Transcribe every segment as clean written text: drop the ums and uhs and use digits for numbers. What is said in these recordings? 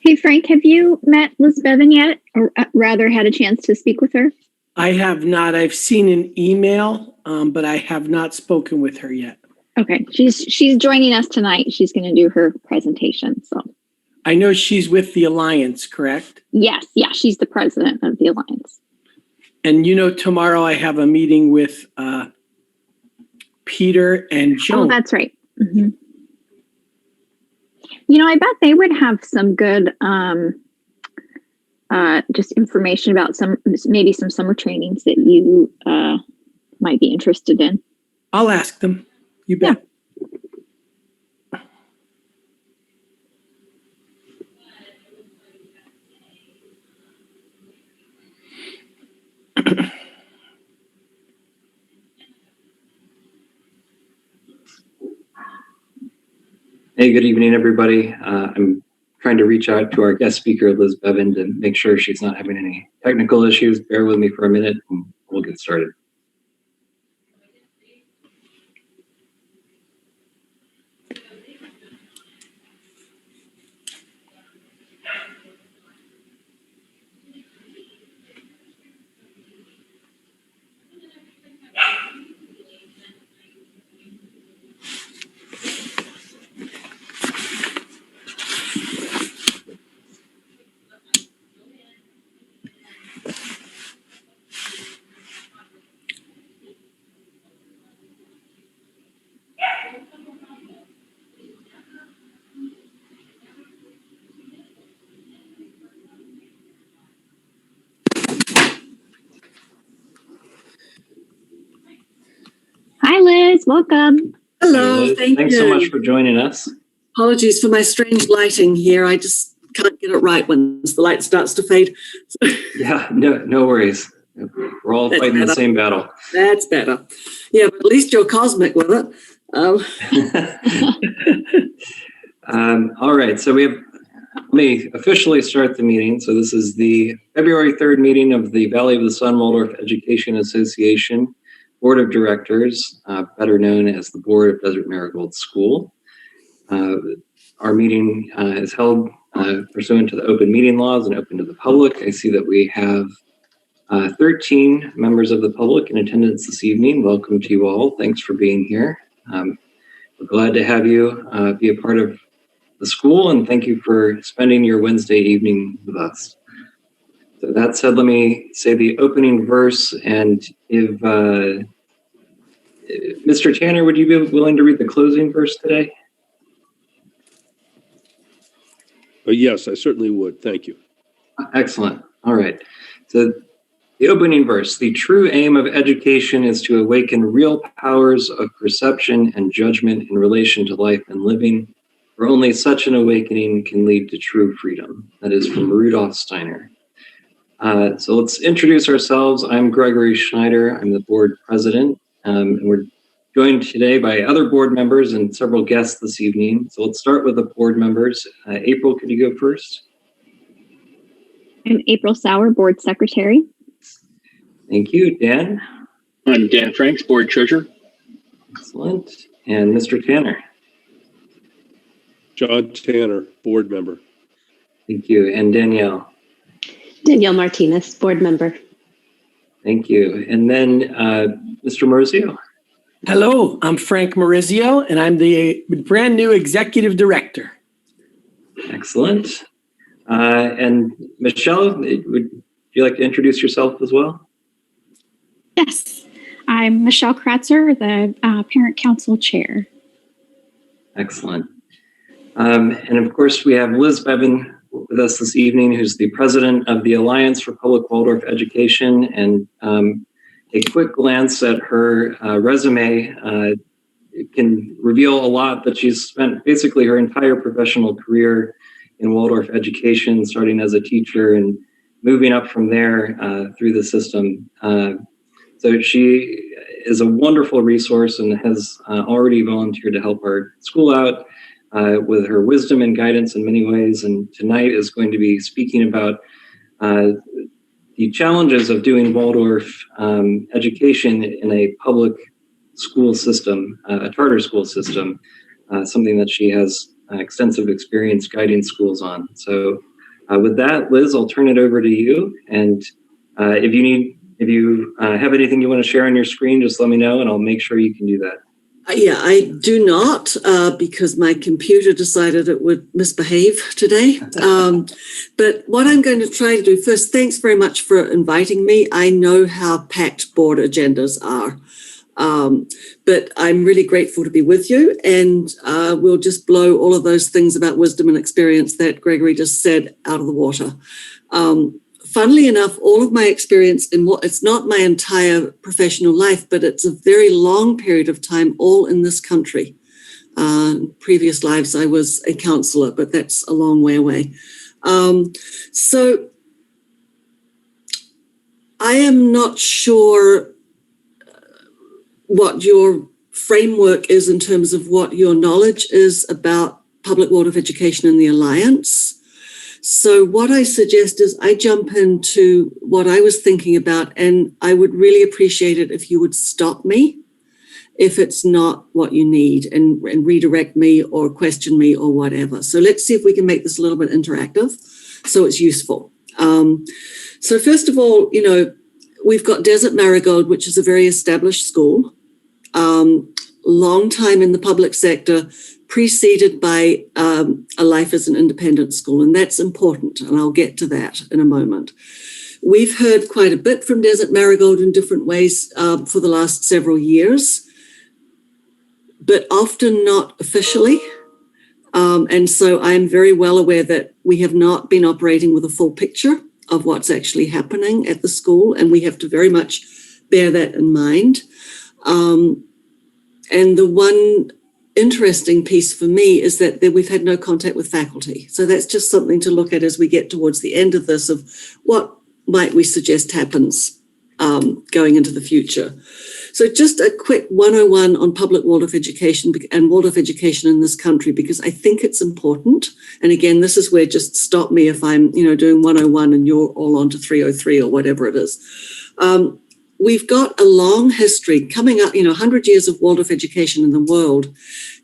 Hey, Frank, have you met Liz Bevan yet, or rather had a chance to speak with her? I have not. I've seen an email, but I have not spoken with her yet. Okay, she's joining us tonight. She's going to do her presentation. So I know she's with the Alliance, correct? yes, yeah, she's the president of the Alliance. And tomorrow I have a meeting with Peter and Joan. Oh, that's right. Mm-hmm. I bet they would have some good just information about maybe some summer trainings that you might be interested in. I'll ask them. You bet. Yeah. Hey, good evening, everybody. I'm trying to reach out to our guest speaker, Liz Bevan, to make sure she's not having any technical issues. Bear with me for a minute and we'll get started. Hi, Liz. Welcome. Hello. Hey, Liz. Thank you. Thanks so much for joining us. Apologies for my strange lighting here. I just can't get it right when the light starts to fade. Yeah, no worries. We're all fighting the same battle. That's better. Yeah, but at least you're cosmic with it. All right, so let me officially start the meeting. So this is the February 3rd meeting of the Valley of the Sun Waldorf Education Association Board of Directors, better known as the Board of Desert Marigold School. Our meeting is held pursuant to the open meeting laws and open to the public. I see that we have 13 members of the public in attendance this evening. Welcome to you all. Thanks for being here. We're glad to have you be a part of the school, and thank you for spending your Wednesday evening with us. So that said, let me say the opening verse, and if Mr. Tanner, would you be willing to read the closing verse today? Yes, I certainly would. Thank you. Excellent. All right. So the opening verse: the true aim of education is to awaken real powers of perception and judgment in relation to life and living, for only such an awakening can lead to true freedom. That is from Rudolf Steiner. So let's introduce ourselves. I'm Gregory Schneider. I'm the board president, and we're joined today by other board members and several guests this evening. So let's start with the board members. April, could you go first? I'm April Sauer, board secretary. Thank you. Dan? I'm Dan Franks, board treasurer. Excellent. And Mr. Tanner? John Tanner, board member. Thank you. And Danielle? Danielle Martinez, board member. Thank you. And then Mr. Marizio? Hello, I'm Frank Marizio, and I'm the brand new executive director. Excellent. And Michelle, would you like to introduce yourself as well? Yes, I'm Michelle Kratzer, the Parent Council Chair. Excellent. And of course, we have Liz Bevan with us this evening, who's the president of the Alliance for Public Waldorf Education. And a quick glance at her resume can reveal a lot, that she's spent basically her entire professional career in Waldorf education, starting as a teacher and moving up from there through the system. So she is a wonderful resource and has already volunteered to help our school out with her wisdom and guidance in many ways. And tonight is going to be speaking about the challenges of doing Waldorf education in a public school system, a charter school system, something that she has extensive experience guiding schools on. So With that, Liz, I'll turn it over to you. And if you have anything you want to share on your screen, just let me know and I'll make sure you can do that. Yeah, I do not, because my computer decided it would misbehave today. But what I'm going to try to do first, thanks very much for inviting me. I know how packed board agendas are. But I'm really grateful to be with you, and we'll just blow all of those things about wisdom and experience that Gregory just said out of the water. Funnily enough, all of my experience in it's not my entire professional life, but it's a very long period of time, all in this country. Previous lives, I was a counsellor, but that's a long way away. So I am not sure what your framework is in terms of what your knowledge is about public wildlife education in the Alliance. So what I suggest is I jump into what I was thinking about, and I would really appreciate it if you would stop me if it's not what you need, and redirect me or question me or whatever. So let's see if we can make this a little bit interactive so it's useful. So first of all, we've got Desert Marigold, which is a very established school, long time in the public sector, preceded by a life as an independent school, and that's important, and I'll get to that in a moment. We've heard quite a bit from Desert Marigold in different ways for the last several years, but often not officially. And so I'm very well aware that we have not been operating with a full picture of what's actually happening at the school, and we have to very much bear that in mind. And the one interesting piece for me is that we've had no contact with faculty. So that's just something to look at as we get towards the end of this, of what might we suggest happens going into the future. So just a quick 101 on public wildlife education and wildlife education in this country, because I think it's important. And again, this is where just stop me if I'm, doing 101 and you're all on to 303 or whatever it is. We've got a long history coming up, 100 years of wildlife education in the world,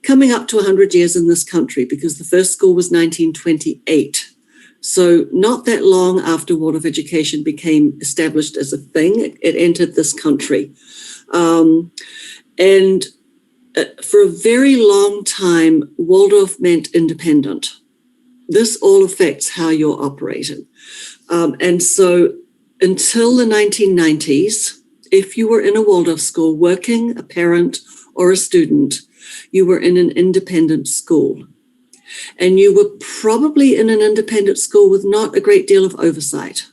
coming up to 100 years in this country, because the first school was 1928. So not that long after wildlife education became established as a thing, it entered this country. And for a very long time, Waldorf meant independent. This all affects how you're operating. And so until the 1990s, if you were in a Waldorf school working, a parent or a student, you were in an independent school. And you were probably in an independent school with not a great deal of oversight.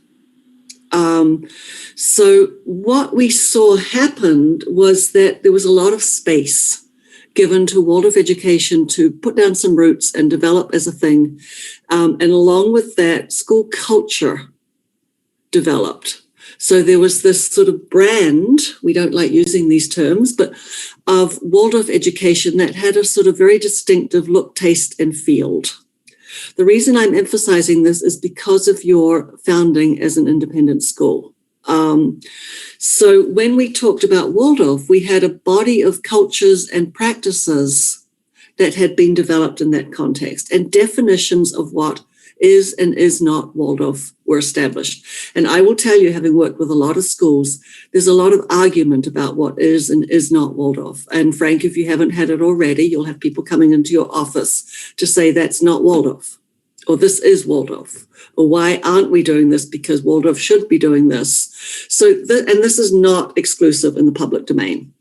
So what we saw happened was that there was a lot of space given to Waldorf education to put down some roots and develop as a thing. And along with that, school culture developed. So there was this sort of brand, we don't like using these terms, but of Waldorf education that had a sort of very distinctive look, taste, and feel. The reason I'm emphasizing this is because of your founding as an independent school. So when we talked about Waldorf, we had a body of cultures and practices that had been developed in that context, and definitions of what is and is not Waldorf were established. And I will tell you, having worked with a lot of schools, there's a lot of argument about what is and is not Waldorf. And Frank, if you haven't had it already, you'll have people coming into your office to say that's not Waldorf, or this is Waldorf, or why aren't we doing this because Waldorf should be doing this. So, and this is not exclusive in the public domain.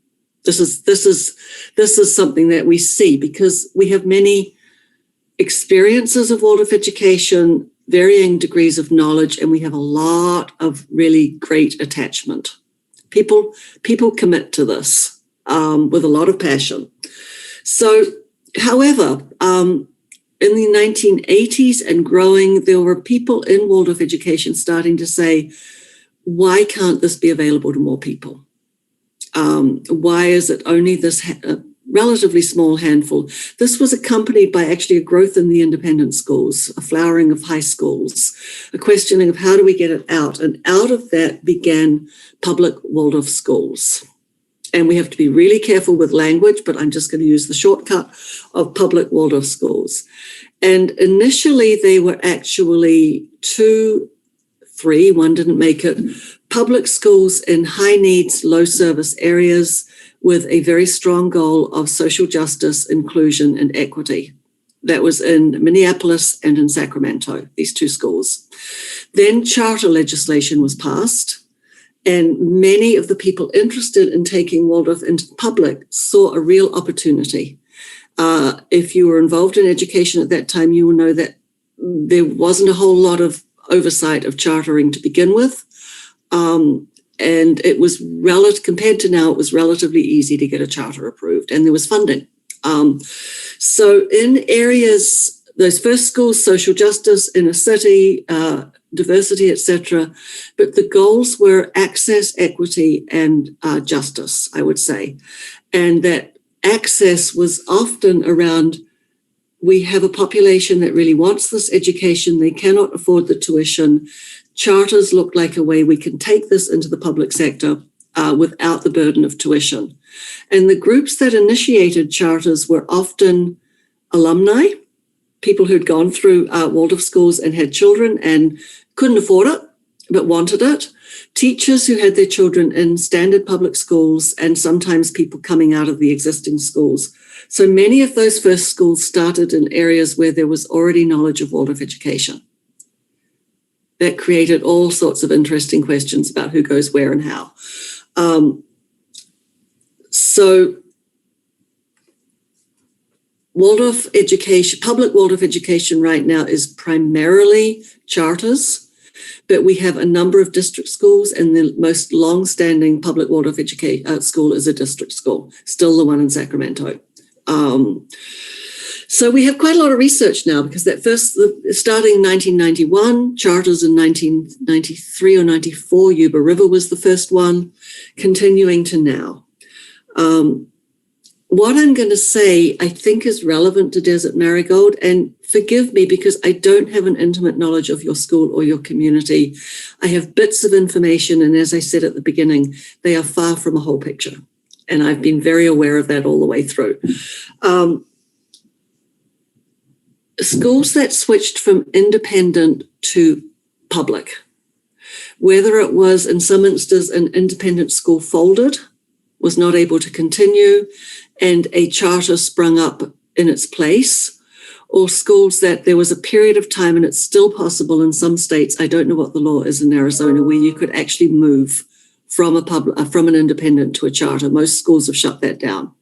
This is something that we see because we have many experiences of Waldorf education, varying degrees of knowledge, and we have a lot of really great attachment. People commit to this with a lot of passion. So, however, in the 1980s and growing, there were people in Waldorf education starting to say, why can't this be available to more people? Why is it only this relatively small handful? This was accompanied by actually a growth in the independent schools, a flowering of high schools, a questioning of how do we get it out? And out of that began public Waldorf schools. And we have to be really careful with language, but I'm just going to use the shortcut of public Waldorf schools. And initially, they were actually 2, 3, one didn't make it, public schools in high needs, low service areas with a very strong goal of social justice, inclusion, and equity. That was in Minneapolis and in Sacramento, these 2 schools. Then charter legislation was passed, and many of the people interested in taking Waldorf into the public saw a real opportunity. If you were involved in education at that time, you will know that there wasn't a whole lot of oversight of chartering to begin with. And it was compared to now, it was relatively easy to get a charter approved, and there was funding. So in areas, those first schools, social justice, inner city, diversity, etc., but the goals were access, equity, and justice, I would say. And that access was often around, we have a population that really wants this education, they cannot afford the tuition. Charters look like a way we can take this into the public sector without the burden of tuition. And the groups that initiated charters were often alumni, people who'd gone through Waldorf schools and had children and couldn't afford it, but wanted it. Teachers who had their children in standard public schools, and sometimes people coming out of the existing schools. So many of those first schools started in areas where there was already knowledge of Waldorf education. That created all sorts of interesting questions about who goes where and how. So Waldorf education, public Waldorf education right now is primarily charters, but we have a number of district schools, and the most long-standing public Waldorf school is a district school, still the one in Sacramento. So we have quite a lot of research now, because starting in 1991, charters in 1993 or 94, Yuba River was the first one, continuing to now. What I'm going to say, I think, is relevant to Desert Marigold, and forgive me because I don't have an intimate knowledge of your school or your community. I have bits of information, and as I said at the beginning, they are far from a whole picture, and I've been very aware of that all the way through. Schools that switched from independent to public, whether it was in some instances an independent school folded, was not able to continue, and a charter sprung up in its place, or schools that there was a period of time, and it's still possible in some states, I don't know what the law is in Arizona, where you could actually move from an independent to a charter. Most schools have shut that down.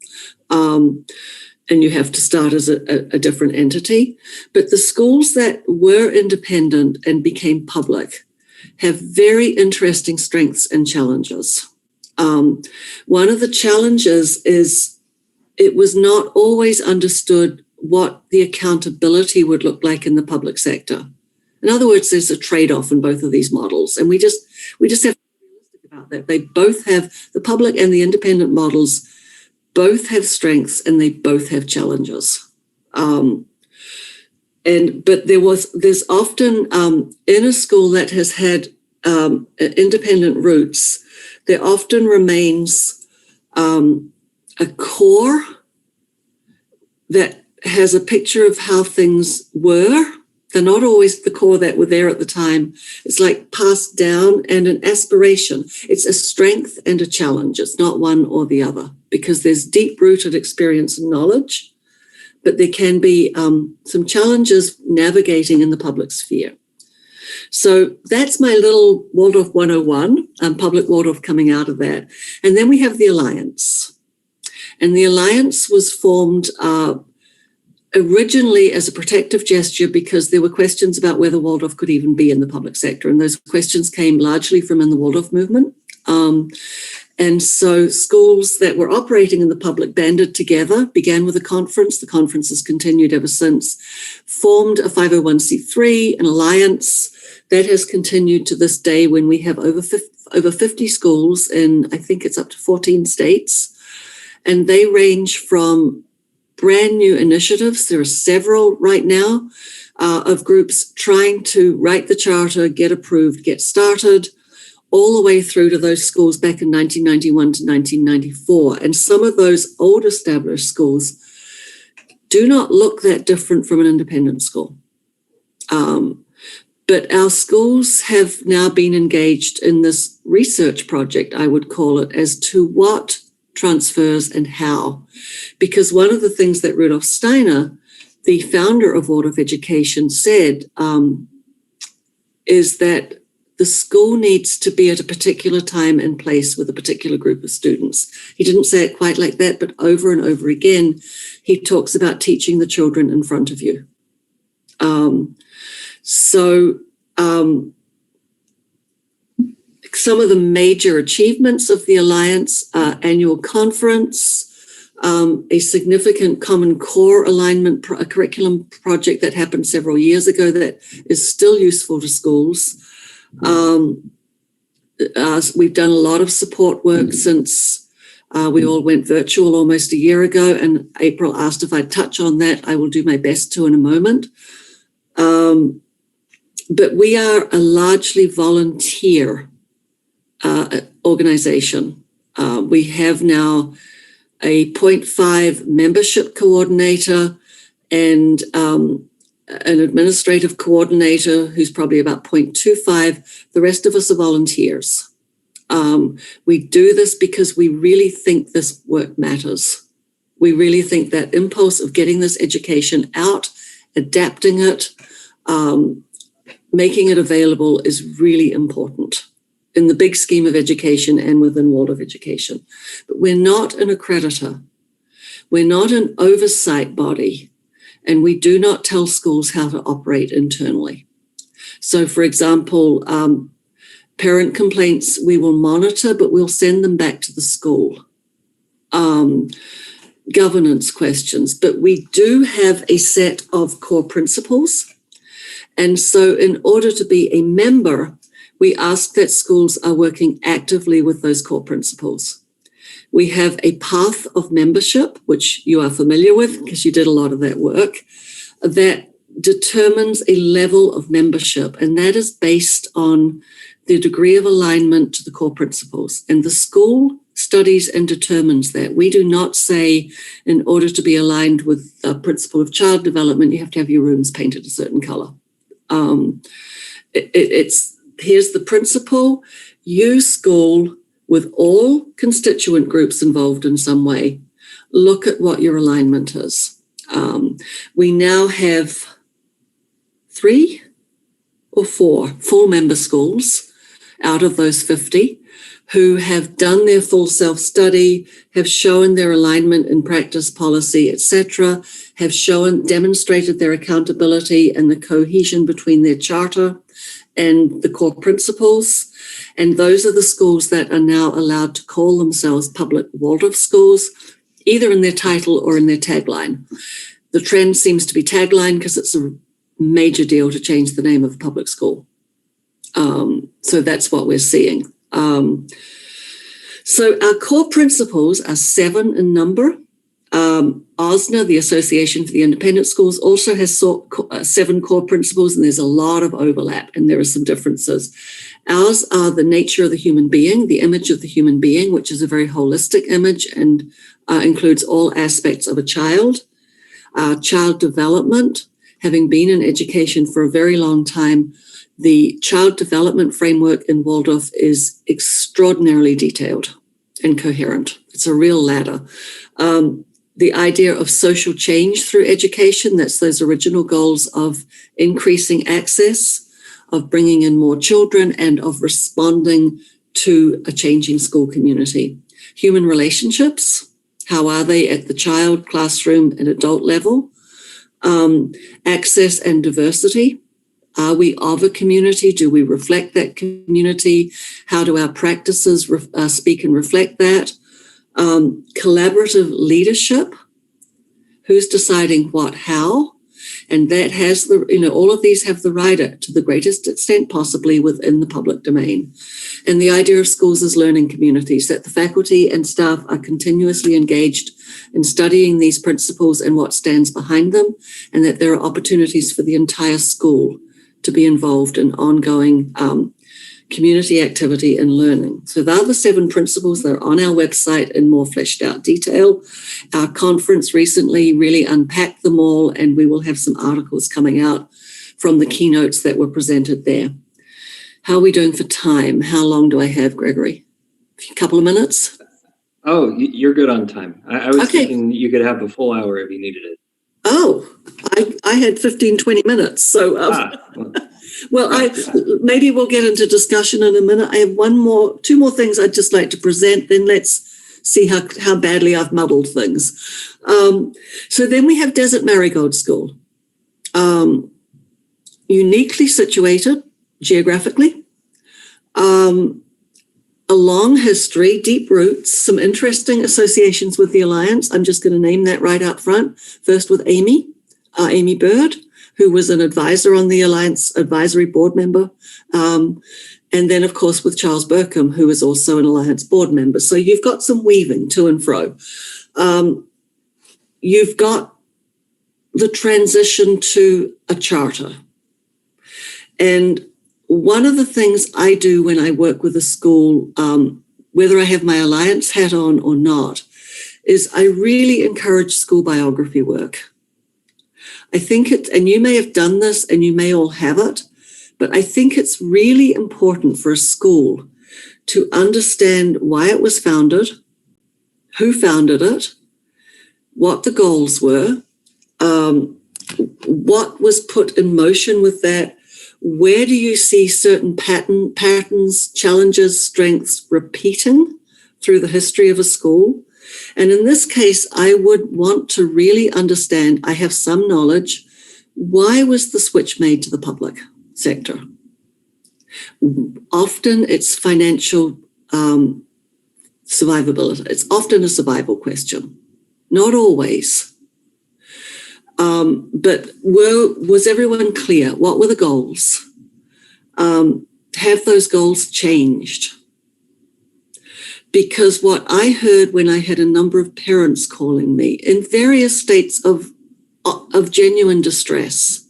And you have to start as a different entity. But the schools that were independent and became public have very interesting strengths and challenges. One of the challenges is it was not always understood what the accountability would look like in the public sector. In other words, there's a trade-off in both of these models, and we just have to be realistic about that. They both have, the public and the independent models both have strengths and they both have challenges. But there's often in a school that has had independent roots, there often remains a core that has a picture of how things were. They're not always the core that were there at the time. It's like passed down, and an aspiration. It's a strength and a challenge. It's not one or the other, because there's deep-rooted experience and knowledge, but there can be some challenges navigating in the public sphere. So that's my little Waldorf 101, public Waldorf coming out of that. And then we have the Alliance. And the Alliance was formed originally as a protective gesture because there were questions about whether Waldorf could even be in the public sector. And those questions came largely from in the Waldorf movement. And so schools that were operating in the public banded together, began with a conference. The conference has continued ever since, formed a 501c3, an alliance that has continued to this day when we have over 50 schools in, I think it's up to 14 states. And they range from brand new initiatives. There are several right now of groups trying to write the charter, get approved, get started, all the way through to those schools back in 1991 to 1994. And some of those old established schools do not look that different from an independent school. But our schools have now been engaged in this research project, I would call it, as to what transfers and how. Because one of the things that Rudolf Steiner, the founder of Waldorf Education, said is that the school needs to be at a particular time and place with a particular group of students. He didn't say it quite like that, but over and over again, he talks about teaching the children in front of you. Some of the major achievements of the Alliance are annual conference, a significant Common Core alignment a curriculum project that happened several years ago that is still useful to schools. We've done a lot of support work since we all went virtual almost a year ago, and April asked if I'd touch on that. I will do my best to in a moment. But we are a largely volunteer organization. We have now a 0.5 membership coordinator and an administrative coordinator who's probably about 0.25. The rest of us are volunteers. We do this because we really think this work matters. We really think that impulse of getting this education out, adapting it, making it available is really important in the big scheme of education and within Waldorf Education. But we're not an accreditor. We're not an oversight body, and we do not tell schools how to operate internally. So, for example, parent complaints we will monitor, but we'll send them back to the school. Governance questions, but we do have a set of core principles. And so in order to be a member, we ask that schools are working actively with those core principles. We have a path of membership, which you are familiar with because you did a lot of that work, that determines a level of membership, and that is based on the degree of alignment to the core principles. And the school studies and determines that. We do not say in order to be aligned with the principle of child development, you have to have your rooms painted a certain color. Here's the principle. You, school, with all constituent groups involved in some way, look at what your alignment is. We now have 3 or 4 full member schools out of those 50 who have done their full self-study, have shown their alignment in practice, policy, etc., have demonstrated their accountability and the cohesion between their charter and the core principles. And those are the schools that are now allowed to call themselves public Waldorf schools, either in their title or in their tagline. The trend seems to be tagline because it's a major deal to change the name of a public school. So that's what we're seeing. So our core principles are 7 in number. OSNA, the Association for the Independent Schools, also has 7 core principles, and there's a lot of overlap, and there are some differences. Ours are the nature of the human being, the image of the human being, which is a very holistic image and includes all aspects of a child. Child development, having been in education for a very long time, the child development framework in Waldorf is extraordinarily detailed and coherent. It's a real ladder. The idea of social change through education, that's those original goals of increasing access, of bringing in more children, and of responding to a changing school community. Human relationships, how are they at the child, classroom, and adult level? Access and diversity. Are we of a community? Do we reflect that community? How do our practices speak and reflect that? Collaborative leadership. Who's deciding what, how? And that has all of these have the right to the greatest extent possibly within the public domain. And the idea of schools as learning communities, that the faculty and staff are continuously engaged in studying these principles and what stands behind them, and that there are opportunities for the entire school to be involved in ongoing community activity, and learning. So they're the 7 principles that are on our website in more fleshed out detail. Our conference recently really unpacked them all, and we will have some articles coming out from the keynotes that were presented there. How are we doing for time? How long do I have, Gregory? A couple of minutes? Oh, you're good on time. I was Okay. thinking you could have a full hour if you needed it. Oh, I had 15, 20 minutes. So, Well, maybe we'll get into discussion in a minute. I have two more things I'd just like to present. Then let's see how badly I've muddled things. So then we have Desert Marigold School, uniquely situated geographically, a long history, deep roots, some interesting associations with the Alliance. I'm just going to name that right out front. First with Amy Bird, who was an advisor on the Alliance Advisory Board member. And then, of course, with Charles Burkham, who is also an Alliance board member. So you've got some weaving to and fro. You've got the transition to a charter. And one of the things I do when I work with a school, whether I have my Alliance hat on or not, is I really encourage school biography work. I think and you may have done this and you may all have it, but I think it's really important for a school to understand why it was founded, who founded it, what the goals were, what was put in motion with that. Where do you see certain patterns, challenges, strengths repeating through the history of a school? And in this case, I would want to really understand, I have some knowledge, why was the switch made to the public sector? Often it's financial survivability. It's often a survival question. Not always. But was everyone clear? What were the goals? Have those goals changed? Because what I heard when I had a number of parents calling me in various states of genuine distress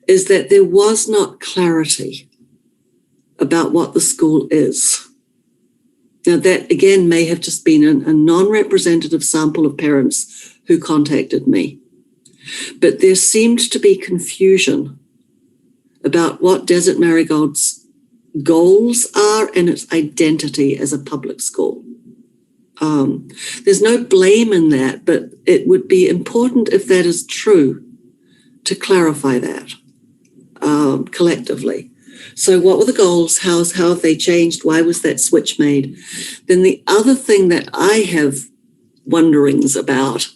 is that there was not clarity about what the school is. Now that again may have just been a non-representative sample of parents who contacted me. But there seemed to be confusion about what Desert Marigold's goals are and its identity as a public school. There's no blame in that, but it would be important if that is true to clarify that collectively. So what were the goals? How have they changed? Why was that switch made? Then the other thing that I have wonderings about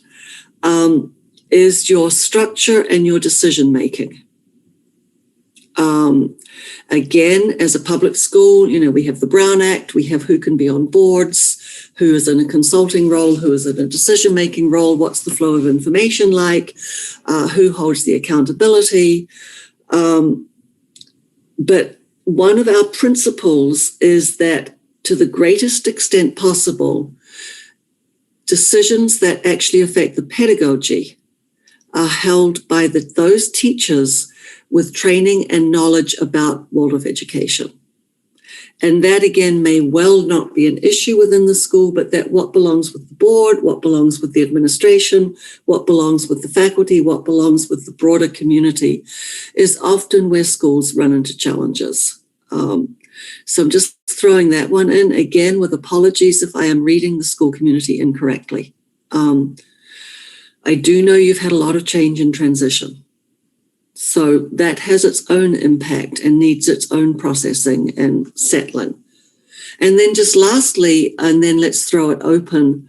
is your structure and your decision making. Again, as a public school, we have the Brown Act, we have who can be on boards, who is in a consulting role, who is in a decision-making role, what's the flow of information like, who holds the accountability. But one of our principles is that to the greatest extent possible, decisions that actually affect the pedagogy are held by those teachers with training and knowledge about Waldorf education. And that again may well not be an issue within the school, but that what belongs with the board, what belongs with the administration, what belongs with the faculty, what belongs with the broader community is often where schools run into challenges. So I'm just throwing that one in again with apologies if I am reading the school community incorrectly. I do know you've had a lot of change and transition. So that has its own impact and needs its own processing and settling. And then just lastly, and then let's throw it open,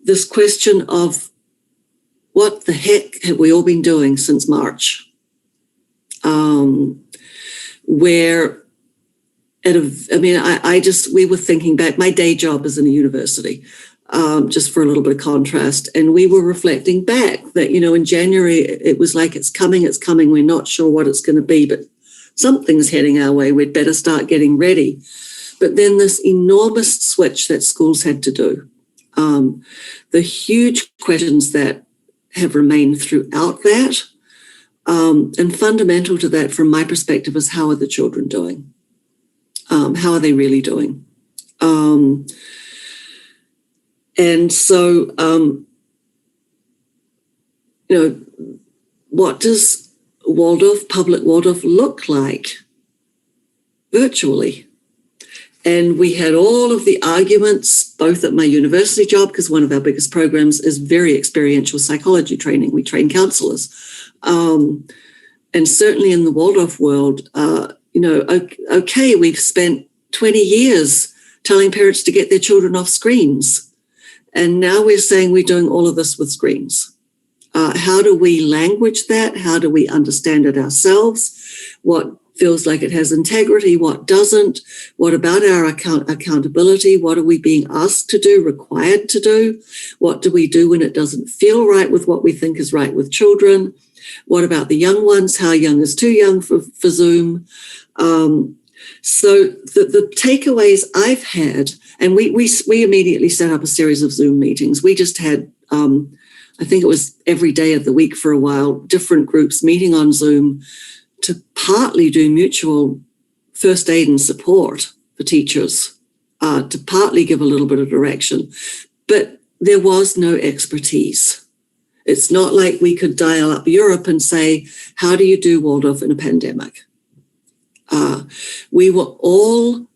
this question of what the heck have we all been doing since March? We were thinking back, my day job is in a university. Just for a little bit of contrast. And we were reflecting back that, in January, it was like, it's coming. We're not sure what it's going to be, but something's heading our way. We'd better start getting ready. But then this enormous switch that schools had to do, the huge questions that have remained throughout that, and fundamental to that from my perspective is how are the children doing? How are they really doing? And so, what does public Waldorf look like virtually? And we had all of the arguments, both at my university job, because one of our biggest programs is very experiential psychology training. We train counselors. And certainly in the Waldorf world, okay, we've spent 20 years telling parents to get their children off screens. And now we're saying we're doing all of this with screens. How do we language that? How do we understand it ourselves? What feels like it has integrity? What doesn't? What about our accountability? What are we being asked to do, required to do? What do we do when it doesn't feel right with what we think is right with children? What about the young ones? How young is too young for Zoom? So the takeaways I've had, and we immediately set up a series of Zoom meetings. We just had, I think it was every day of the week for a while, different groups meeting on Zoom to partly do mutual first aid and support for teachers, to partly give a little bit of direction. But there was no expertise. It's not like we could dial up Europe and say, how do you do Waldorf in a pandemic? We were all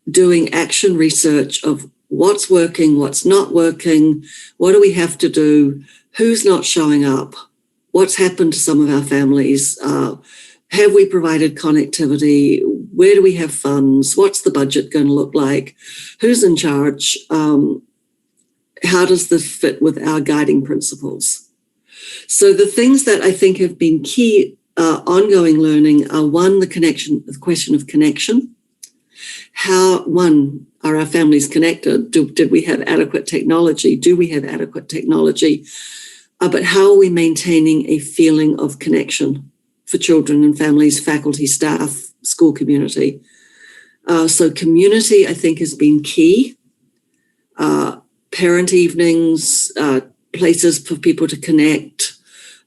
doing action research of what's working, what's not working, what do we have to do, who's not showing up, what's happened to some of our families, have we provided connectivity, where do we have funds, what's the budget going to look like, who's in charge, how does this fit with our guiding principles? So the things that I think have been key ongoing learning are, one, the question of connection. Are our families connected? Did we have adequate technology? Do we have adequate technology? But how are we maintaining a feeling of connection for children and families, faculty, staff, school community? So community, I think, has been key. Parent evenings, places for people to connect,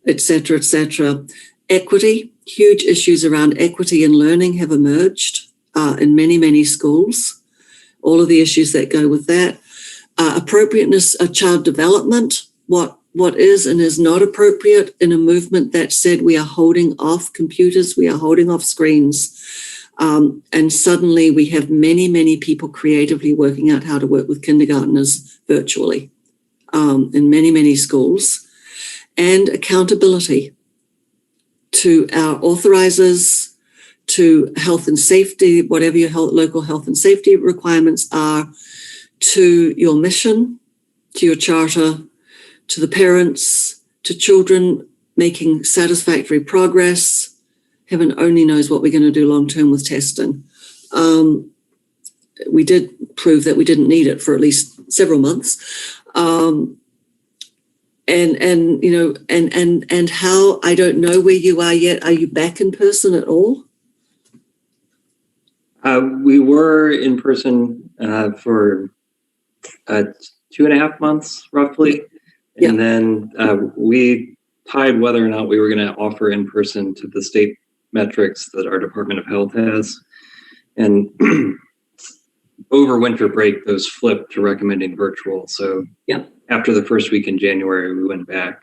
et cetera, et cetera. Equity, huge issues around equity and learning have emerged in many, many schools. All of the issues that go with that. Appropriateness of child development, what is and is not appropriate in a movement that said we are holding off computers, we are holding off screens. And suddenly we have many, many people creatively working out how to work with kindergartners virtually in many, many schools. And accountability to our authorizers, to health and safety, whatever your local health and safety requirements are, to your mission, to your charter, to the parents, to children making satisfactory progress. Heaven only knows what we're going to do long term with testing. We did prove that we didn't need it for at least several months. And how, I don't know where you are yet. Are you back in person at all? We were in person for 2.5 months, roughly. Yeah. And then we tied whether or not we were going to offer in person to the state metrics that our Department of Health has. And over winter break, those flipped to recommending virtual. So yeah. After the first week in January, we went back.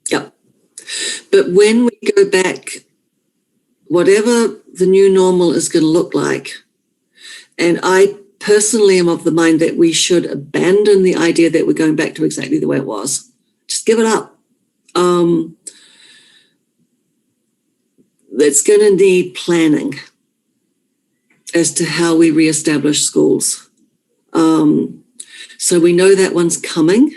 Yeah. But when we go back, whatever the new normal is going to look like, and I personally am of the mind that we should abandon the idea that we're going back to exactly the way it was. Just give it up. It's going to need planning as to how we reestablish schools. So we know that one's coming.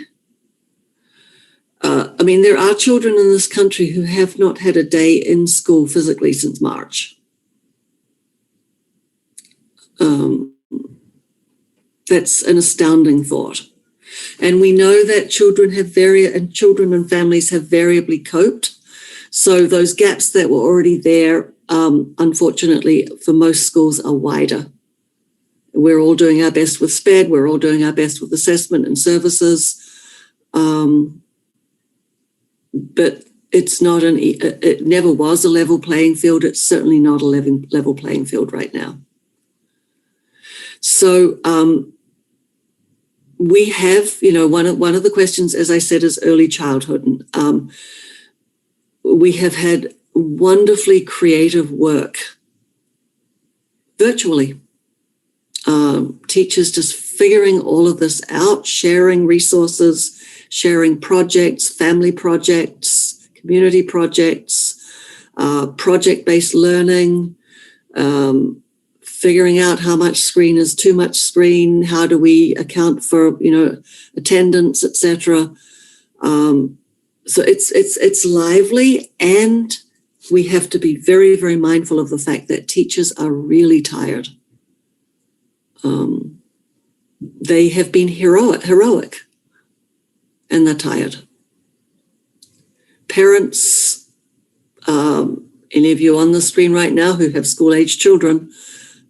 There are children in this country who have not had a day in school physically since March. That's an astounding thought. And we know that children and families have variably coped. So those gaps that were already there, unfortunately, for most schools are wider. We're all doing our best with SPED. We're all doing our best with assessment and services. But it's not it never was a level playing field. It's certainly not a level playing field right now. So we have, one of the questions, as I said, is early childhood. We have had wonderfully creative work virtually. Teachers just figuring all of this out, sharing resources, sharing projects, family projects, community projects, project-based learning, figuring out how much screen is too much screen, how do we account for, attendance, etc. So it's lively, and we have to be very, very mindful of the fact that teachers are really tired. They have been heroic, and they're tired. Parents, any of you on the screen right now who have school-age children,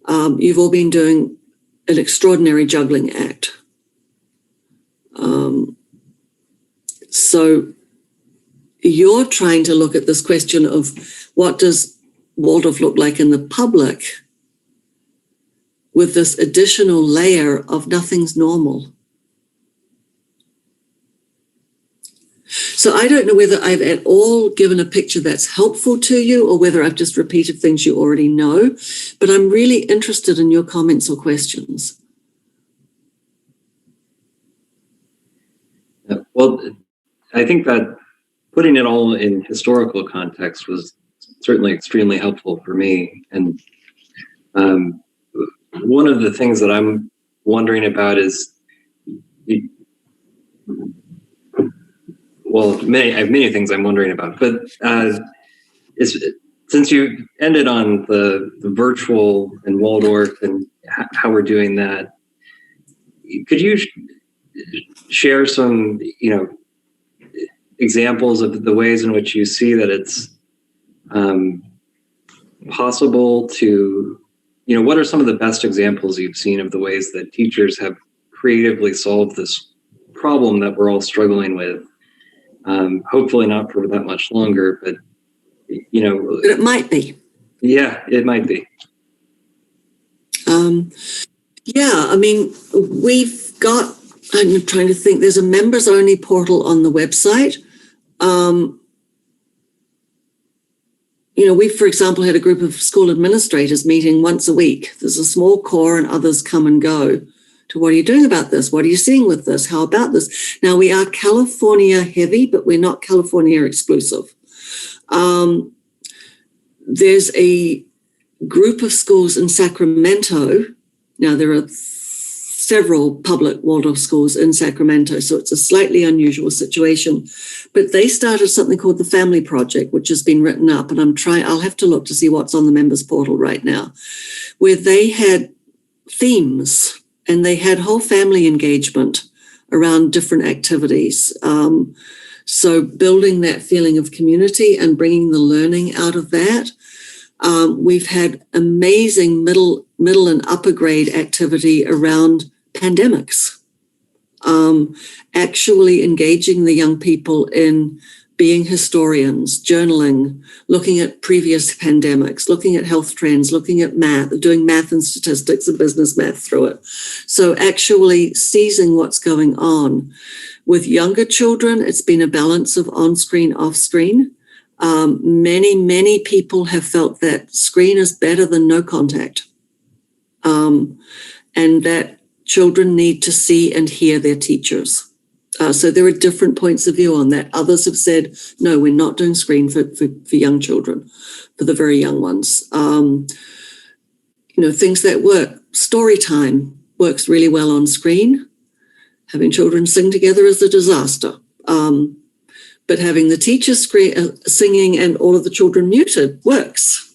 you've all been doing an extraordinary juggling act. So you're trying to look at this question of what does Waldorf look like in the public with this additional layer of nothing's normal. So I don't know whether I've at all given a picture that's helpful to you or whether I've just repeated things you already know, but I'm really interested in your comments or questions. Well, I think that putting it all in historical context was certainly extremely helpful for me. And one of the things that I'm wondering about is, well, I have many things I'm wondering about, but since you ended on the virtual and Waldorf and how we're doing that, could you share some, examples of the ways in which you see that it's possible to, what are some of the best examples you've seen of the ways that teachers have creatively solved this problem that we're all struggling with? Hopefully not for that much longer, but But it might be. Yeah, it might be. We've got, I'm trying to think, there's a members only portal on the website. We, for example, had a group of school administrators meeting once a week. There's a small core and others come and go to, what are you doing about this? What are you seeing with this? How about this? Now, we are California heavy, but we're not California exclusive. There's a group of schools in Sacramento. Now, there are several public Waldorf schools in Sacramento, so it's a slightly unusual situation. But they started something called the Family Project, which has been written up, and I'll have to look to see what's on the members portal right now, where they had themes and they had whole family engagement around different activities. So building that feeling of community and bringing the learning out of that. We've had amazing middle and upper grade activity around pandemics, actually engaging the young people in being historians, journaling, looking at previous pandemics, looking at health trends, looking at math, doing math and statistics and business math through it. So actually seizing what's going on. With younger children, it's been a balance of on-screen, off-screen. Many people have felt that screen is better than no contact, and that children need to see and hear their teachers. So there are different points of view on that. Others have said, no, we're not doing screen for young children, for the very young ones. Things that work. Story time works really well on screen. Having children sing together is a disaster. But having the teacher singing and all of the children muted works.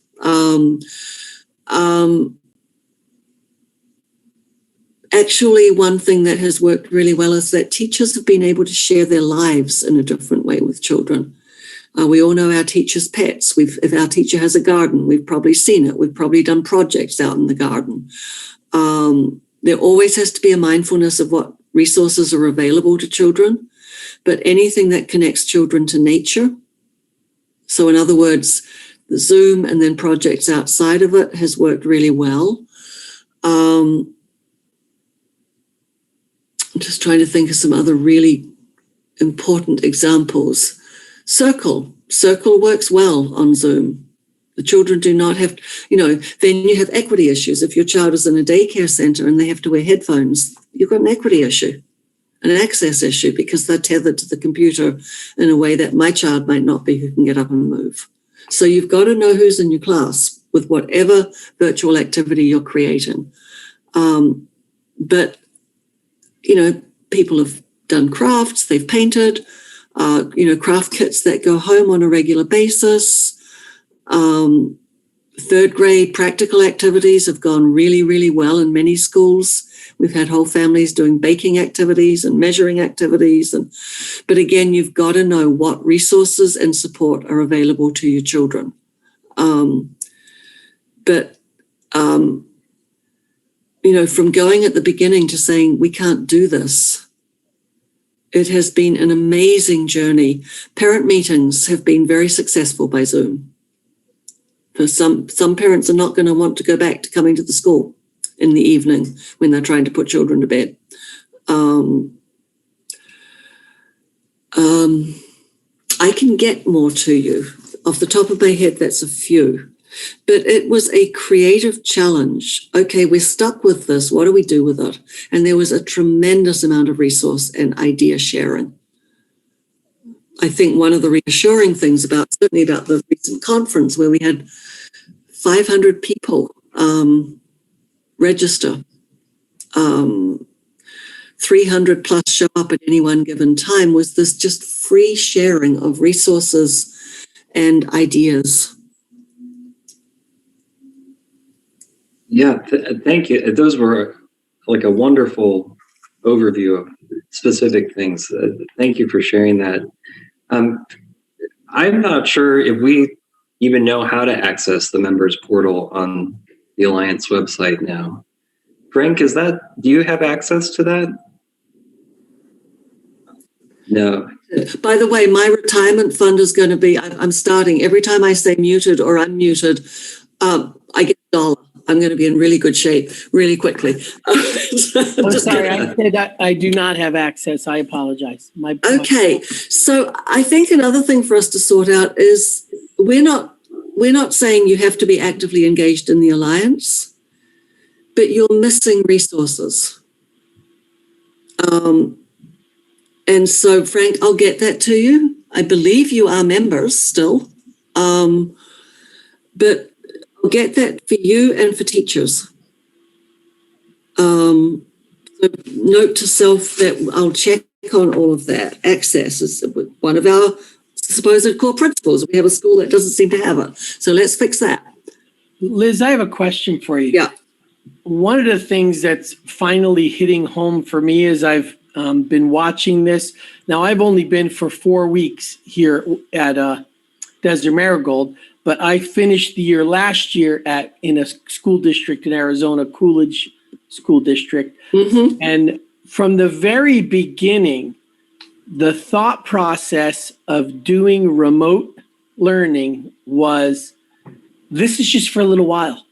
Actually, one thing that has worked really well is that teachers have been able to share their lives in a different way with children. We all know our teachers' pets. If our teacher has a garden, we've probably seen it. We've probably done projects out in the garden. There always has to be a mindfulness of what resources are available to children, but anything that connects children to nature. So in other words, the Zoom and then projects outside of it has worked really well. I'm just trying to think of some other really important examples. Circle works well on Zoom. The children do not have, then you have equity issues. If your child is in a daycare center and they have to wear headphones, you've got an equity issue, an access issue, because they're tethered to the computer in a way that my child might not be, who can get up and move. So you've got to know who's in your class with whatever virtual activity you're creating. But, people have done crafts, they've painted, craft kits that go home on a regular basis. Third grade practical activities have gone really, really well in many schools. We've had whole families doing baking activities and measuring activities. But again, you've got to know what resources and support are available to your children. From going at the beginning to saying, we can't do this, it has been an amazing journey. Parent meetings have been very successful by Zoom. For some parents are not going to want to go back to coming to the school in the evening when they're trying to put children to bed. I can get more to you. Off the top of my head, that's a few. But it was a creative challenge. Okay, we're stuck with this. What do we do with it? And there was a tremendous amount of resource and idea sharing. I think one of the reassuring things certainly about the recent conference where we had 500 people register, 300 plus show up at any one given time, was this just free sharing of resources and ideas. Yeah, thank you. Those were like a wonderful overview of specific things. Thank you for sharing that. I'm not sure if we even know how to access the members portal on the Alliance website now. Frank, do you have access to that? No. By the way, my retirement fund is going to be, I'm starting, every time I say muted or unmuted, I get $1. I'm going to be in really good shape really quickly. I'm sorry, I said I do not have access. I apologize. Okay, so I think another thing for us to sort out is we're not saying you have to be actively engaged in the Alliance, but you're missing resources. And so, Frank, I'll get that to you. I believe you are members still, but I'll get that for you and for teachers. So note to self that I'll check on all of that. Access is one of our supposed core principles. We have a school that doesn't seem to have it. So let's fix that. Liz, I have a question for you. Yeah. One of the things that's finally hitting home for me is I've been watching this. Now, I've only been for 4 weeks here at Desert Marigold, but I finished the year last year in a school district in Arizona, Coolidge School District. Mm-hmm. And from the very beginning, the thought process of doing remote learning was, this is just for a little while.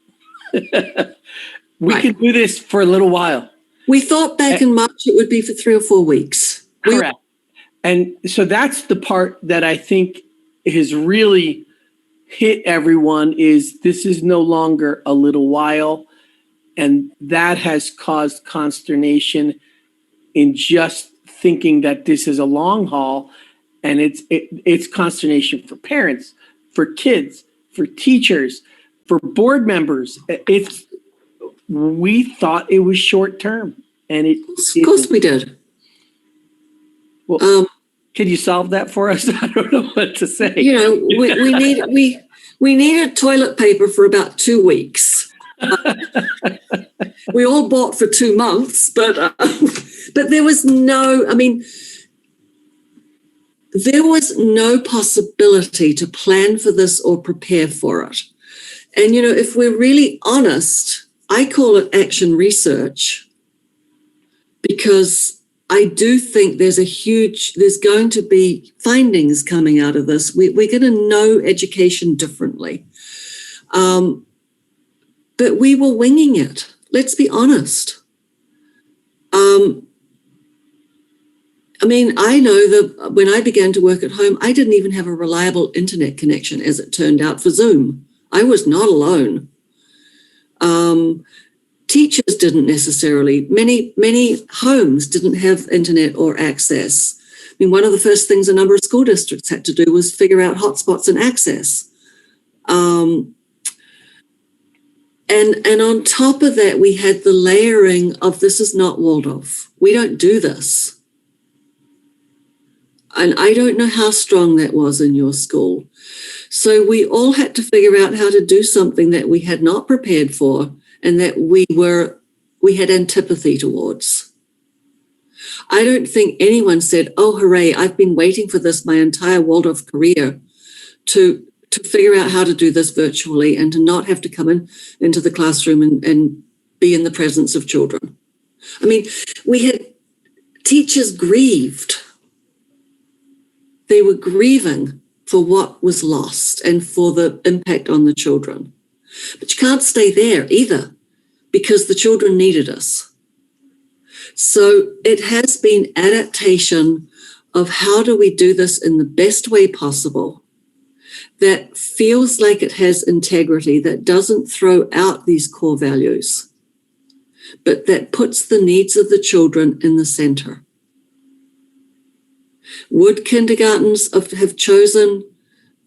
We could do this for a little while. We thought back in March it would be for 3 or 4 weeks. Correct. And so that's the part that I think has really hit everyone, is this is no longer a little while. And that has caused consternation in just thinking that this is a long haul. And it's consternation for parents, for kids, for teachers, for board members. We thought it was short term, and Of course we did. Well, could you solve that for us? I don't know what to say. We needed toilet paper for about 2 weeks. We all bought for 2 months, but there was there was no possibility to plan for this or prepare for it. And, if we're really honest, I call it action research, because I do think there's going to be findings coming out of this. We're going to know education differently. But we were winging it. Let's be honest. I mean, I know that when I began to work at home, I didn't even have a reliable internet connection, as it turned out, for Zoom. I was not alone. Teachers didn't necessarily. Many homes didn't have internet or access. I mean, one of the first things a number of school districts had to do was figure out hotspots and access. And on top of that, we had the layering of this is not Waldorf. We don't do this. And I don't know how strong that was in your school. So we all had to figure out how to do something that we had not prepared for and that we had antipathy towards. I don't think anyone said, oh, hooray, I've been waiting for this my entire Waldorf career to figure out how to do this virtually and to not have to come into the classroom and be in the presence of children. I mean, we had teachers grieved. They were grieving for what was lost and for the impact on the children. But you can't stay there either because the children needed us. So it has been adaptation of how do we do this in the best way possible that feels like it has integrity, that doesn't throw out these core values, but that puts the needs of the children in the center. Would kindergartens have chosen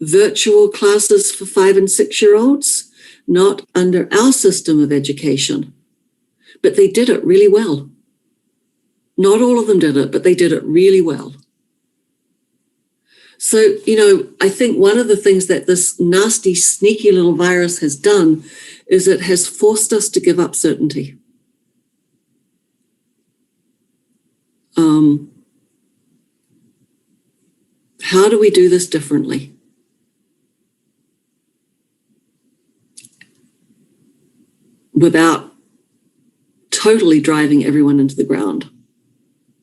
virtual classes for 5 and 6 year olds? Not under our system of education, but they did it really well. Not all of them did it, but they did it really well. So, I think one of the things that this nasty, sneaky little virus has done is it has forced us to give up certainty. How do we do this differently? Without totally driving everyone into the ground.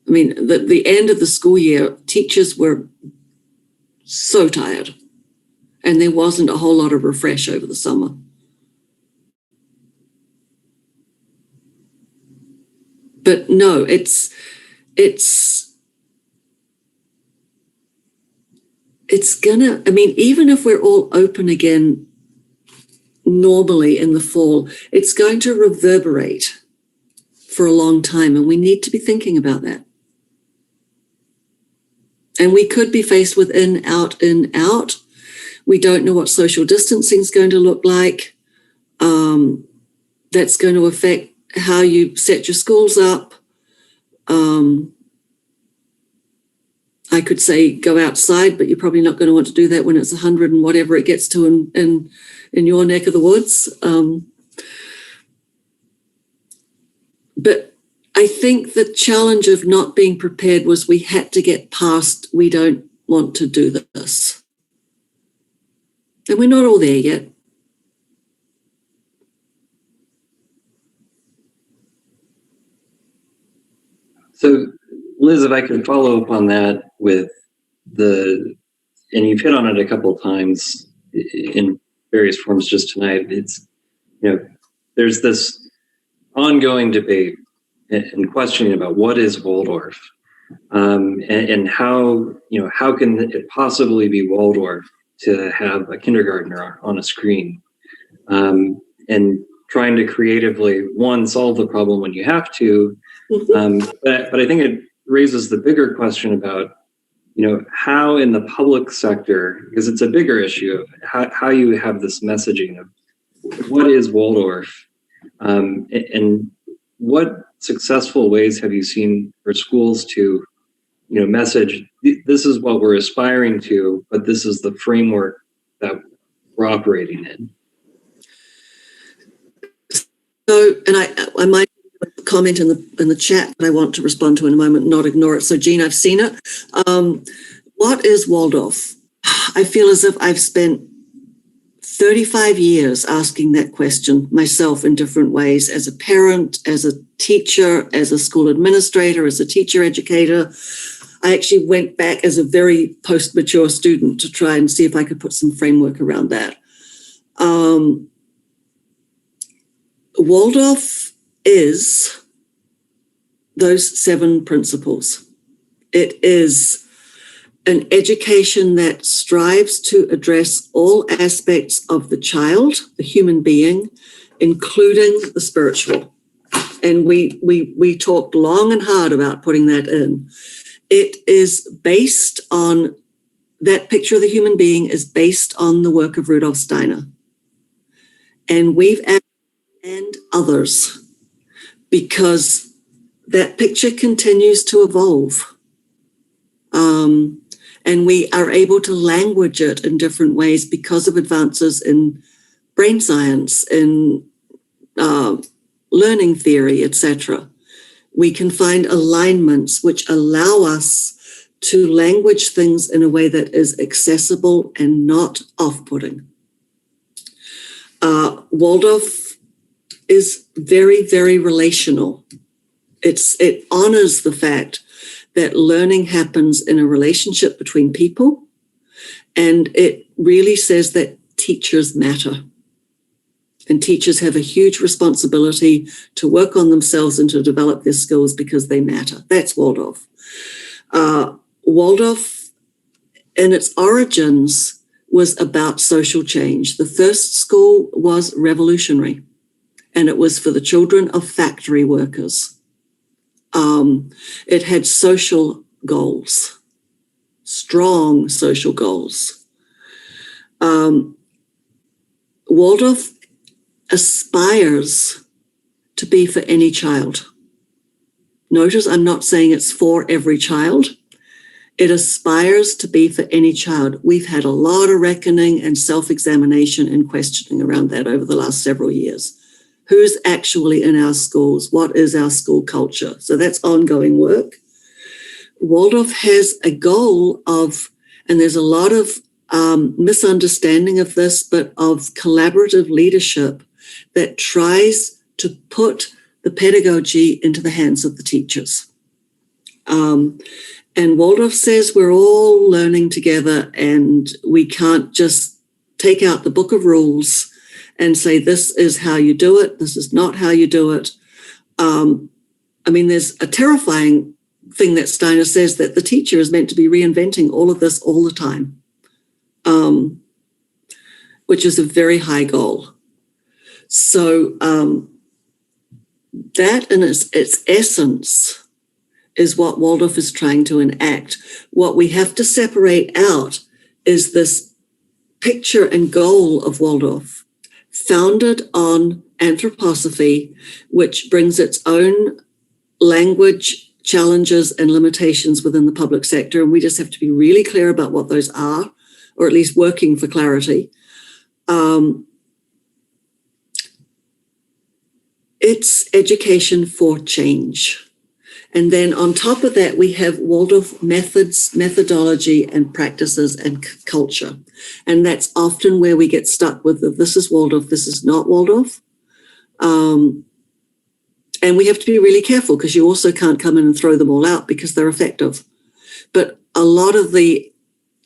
I mean, the end of the school year, teachers were so tired, and there wasn't a whole lot of refresh over the summer. But no, it's gonna, I mean, even if we're all open again normally in the fall, it's going to reverberate for a long time, and we need to be thinking about that. And we could be faced with in, out, in, out. We don't know what social distancing is going to look like. That's going to affect how you set your schools up. I could say go outside, but you're probably not going to want to do that when it's 100 and whatever it gets to in your neck of the woods. But I think the challenge of not being prepared was we had to get past, we don't want to do this. And we're not all there yet. So, Liz, if I could follow up on that with and you've hit on it a couple of times in various forms just tonight. It's, there's this ongoing debate and questioning about what is Waldorf, and how can it possibly be Waldorf to have a kindergartner on a screen, and trying to creatively solve the problem when you have to, but I think it raises the bigger question about how in the public sector, because it's a bigger issue of how you have this messaging of what is Waldorf, and what successful ways have you seen for schools to, message, this is what we're aspiring to, but this is the framework that we're operating in. So, and I might comment in the chat that I want to respond to in a moment, not ignore it. So, Jean, I've seen it. What is Waldorf? I feel as if I've spent 35 years asking that question myself in different ways, as a parent, as a teacher, as a school administrator, as a teacher educator. I actually went back as a very post-mature student to try and see if I could put some framework around that. Waldorf is those 7 principles. It is an education that strives to address all aspects of the child, the human being, including the spiritual. And we talked long and hard about putting that in. It is based on, that picture of the human being is based on the work of Rudolf Steiner. And we've added and others, because that picture continues to evolve. And we are able to language it in different ways because of advances in brain science, in learning theory, etc. We can find alignments which allow us to language things in a way that is accessible and not off-putting. Waldorf is very, very relational. It honors the fact that learning happens in a relationship between people, and it really says that teachers matter. And teachers have a huge responsibility to work on themselves and to develop their skills because they matter. That's Waldorf. Waldorf, in its origins, was about social change. The first school was revolutionary, and it was for the children of factory workers. It had social goals, strong social goals. Waldorf aspires to be for any child. Notice I'm not saying it's for every child. It aspires to be for any child. We've had a lot of reckoning and self-examination and questioning around that over the last several years. Who's actually in our schools? What is our school culture? So that's ongoing work. Waldorf has a goal of, and there's a lot of misunderstanding of this, but of collaborative leadership that tries to put the pedagogy into the hands of the teachers. And Waldorf says we're all learning together, and we can't just take out the book of rules and say, this is how you do it, this is not how you do it. There's a terrifying thing that Steiner says, that the teacher is meant to be reinventing all of this all the time, which is a very high goal. So that in its essence is what Waldorf is trying to enact. What we have to separate out is this picture and goal of Waldorf, founded on anthroposophy, which brings its own language challenges and limitations within the public sector. And we just have to be really clear about what those are, or at least working for clarity. It's education for change. And then on top of that, we have Waldorf methods, methodology, and practices and culture. And that's often where we get stuck with this is Waldorf, this is not Waldorf. And we have to be really careful, because you also can't come in and throw them all out because they're effective. But a lot of the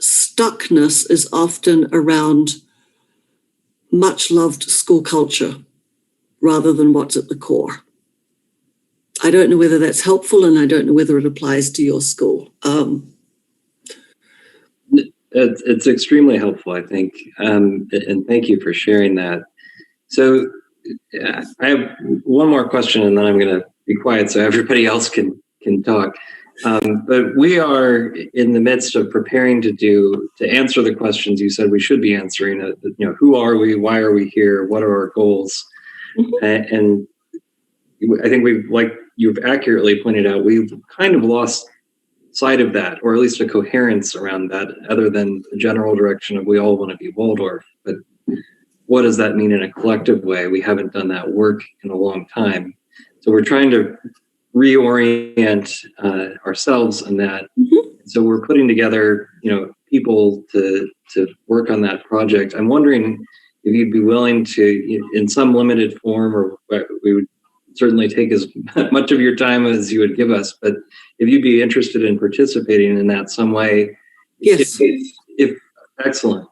stuckness is often around much loved school culture rather than what's at the core. I don't know whether that's helpful, and I don't know whether it applies to your school. It's extremely helpful, I think, and thank you for sharing that. So I have one more question, and then I'm going to be quiet so everybody else can talk. But we are in the midst of preparing to answer the questions you said we should be answering. Who are we? Why are we here? What are our goals? Mm-hmm. And I think like you've accurately pointed out, we've kind of lost sight of that, or at least a coherence around that, other than the general direction of we all want to be Waldorf. But what does that mean in a collective way? We haven't done that work in a long time. So we're trying to reorient ourselves on that. Mm-hmm. So we're putting together, people to work on that project. I'm wondering if you'd be willing to, in some limited form, or we would certainly take as much of your time as you would give us, but if you'd be interested in participating in that some way. Yes. If excellent.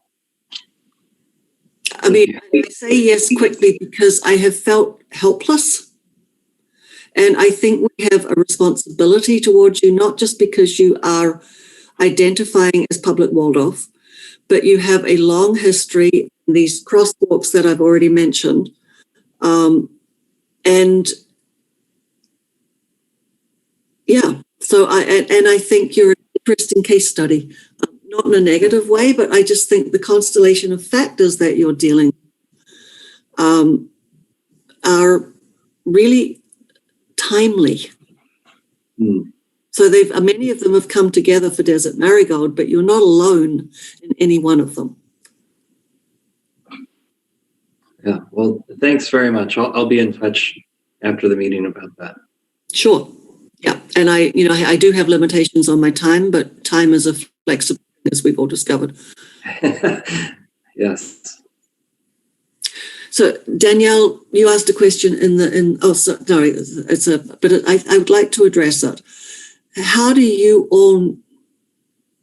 I say yes quickly because I have felt helpless. And I think we have a responsibility towards you, not just because you are identifying as public Waldorf, but you have a long history, these crosswalks that I've already mentioned. And yeah, so I think you're an interesting case study, not in a negative way, but I just think the constellation of factors that you're dealing with are really timely. So many of them have come together for Desert Marigold, but you're not alone in any one of them. Yeah, well, thanks very much. I'll be in touch after the meeting about that. Sure. Yeah. And I do have limitations on my time, but time is a flexible thing, as we've all discovered. Yes. So Danielle, you asked a question but I would like to address it. How do you all,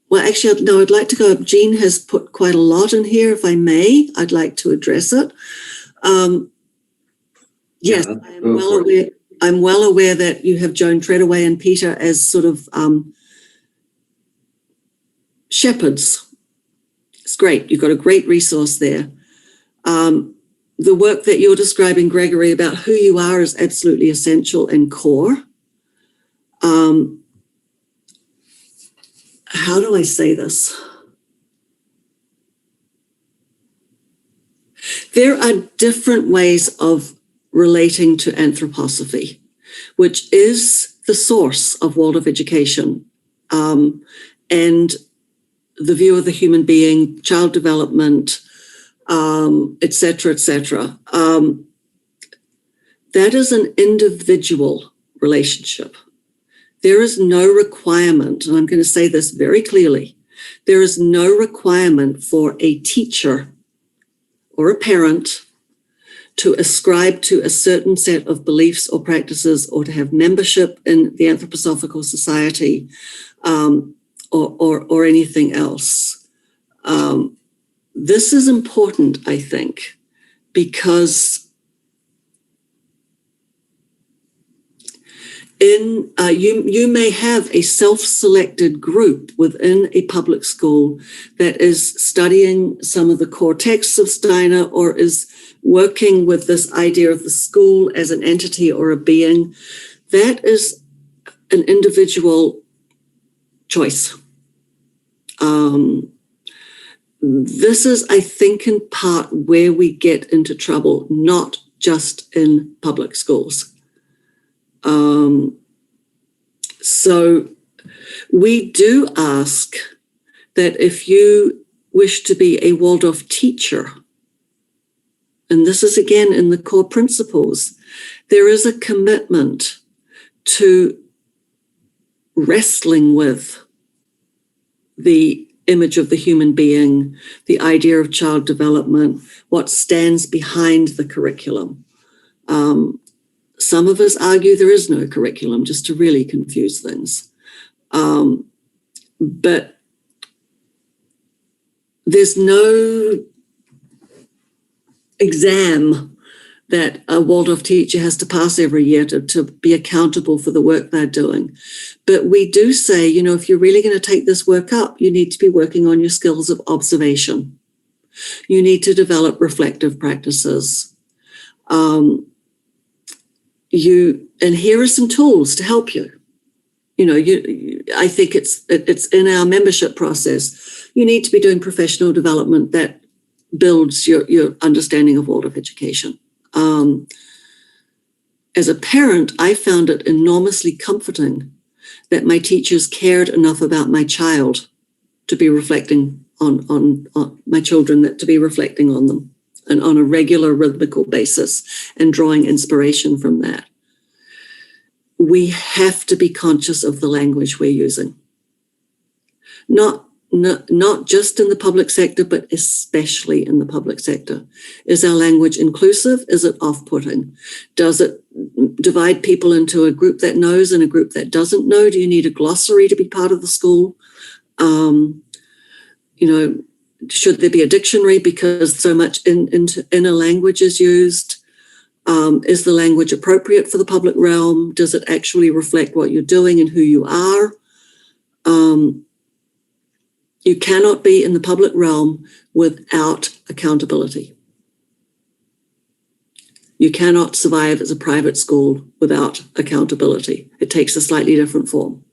well, actually, no, I'd like to go up. Jean has put quite a lot in here. If I may, I'd like to address it. Yes, Yeah, I'm well aware that you have Joan Treadaway and Peter as sort of shepherds. It's great. You've got a great resource there. The work that you're describing, Gregory, about who you are is absolutely essential and core. How do I say this? There are different ways of relating to anthroposophy, which is the source of Waldorf education, and the view of the human being, child development, et cetera, et cetera. That is an individual relationship. There is no requirement, and I'm going to say this very clearly, there is no requirement for a teacher or a parent to ascribe to a certain set of beliefs or practices or to have membership in the Anthroposophical Society or anything else. This is important, I think, because you may have a self-selected group within a public school that is studying some of the core texts of Steiner or is working with this idea of the school as an entity or a being. That is an individual choice. This is, I think, in part where we get into trouble, not just in public schools. So we do ask that if you wish to be a Waldorf teacher, and this is again in the core principles, there is a commitment to wrestling with the image of the human being, the idea of child development, what stands behind the curriculum. Some of us argue there is no curriculum, just to really confuse things. But there's no exam that a Waldorf teacher has to pass every year to be accountable for the work they're doing. But we do say, if you're really going to take this work up, you need to be working on your skills of observation. You need to develop reflective practices. And here are some tools to help you. I think it's in our membership process. You need to be doing professional development that builds your understanding of Waldorf education. As a parent, I found it enormously comforting that my teachers cared enough about my child to be reflecting on my children, to be reflecting on them and on a regular rhythmical basis and drawing inspiration from that. We have to be conscious of the language we're using. Not just in the public sector, but especially in the public sector. Is our language inclusive? Is it off-putting? Does it divide people into a group that knows and a group that doesn't know? Do you need a glossary to be part of the school? Should there be a dictionary because so much inner language is used? Is the language appropriate for the public realm? Does it actually reflect what you're doing and who you are? You cannot be in the public realm without accountability. You cannot survive as a private school without accountability. It takes a slightly different form.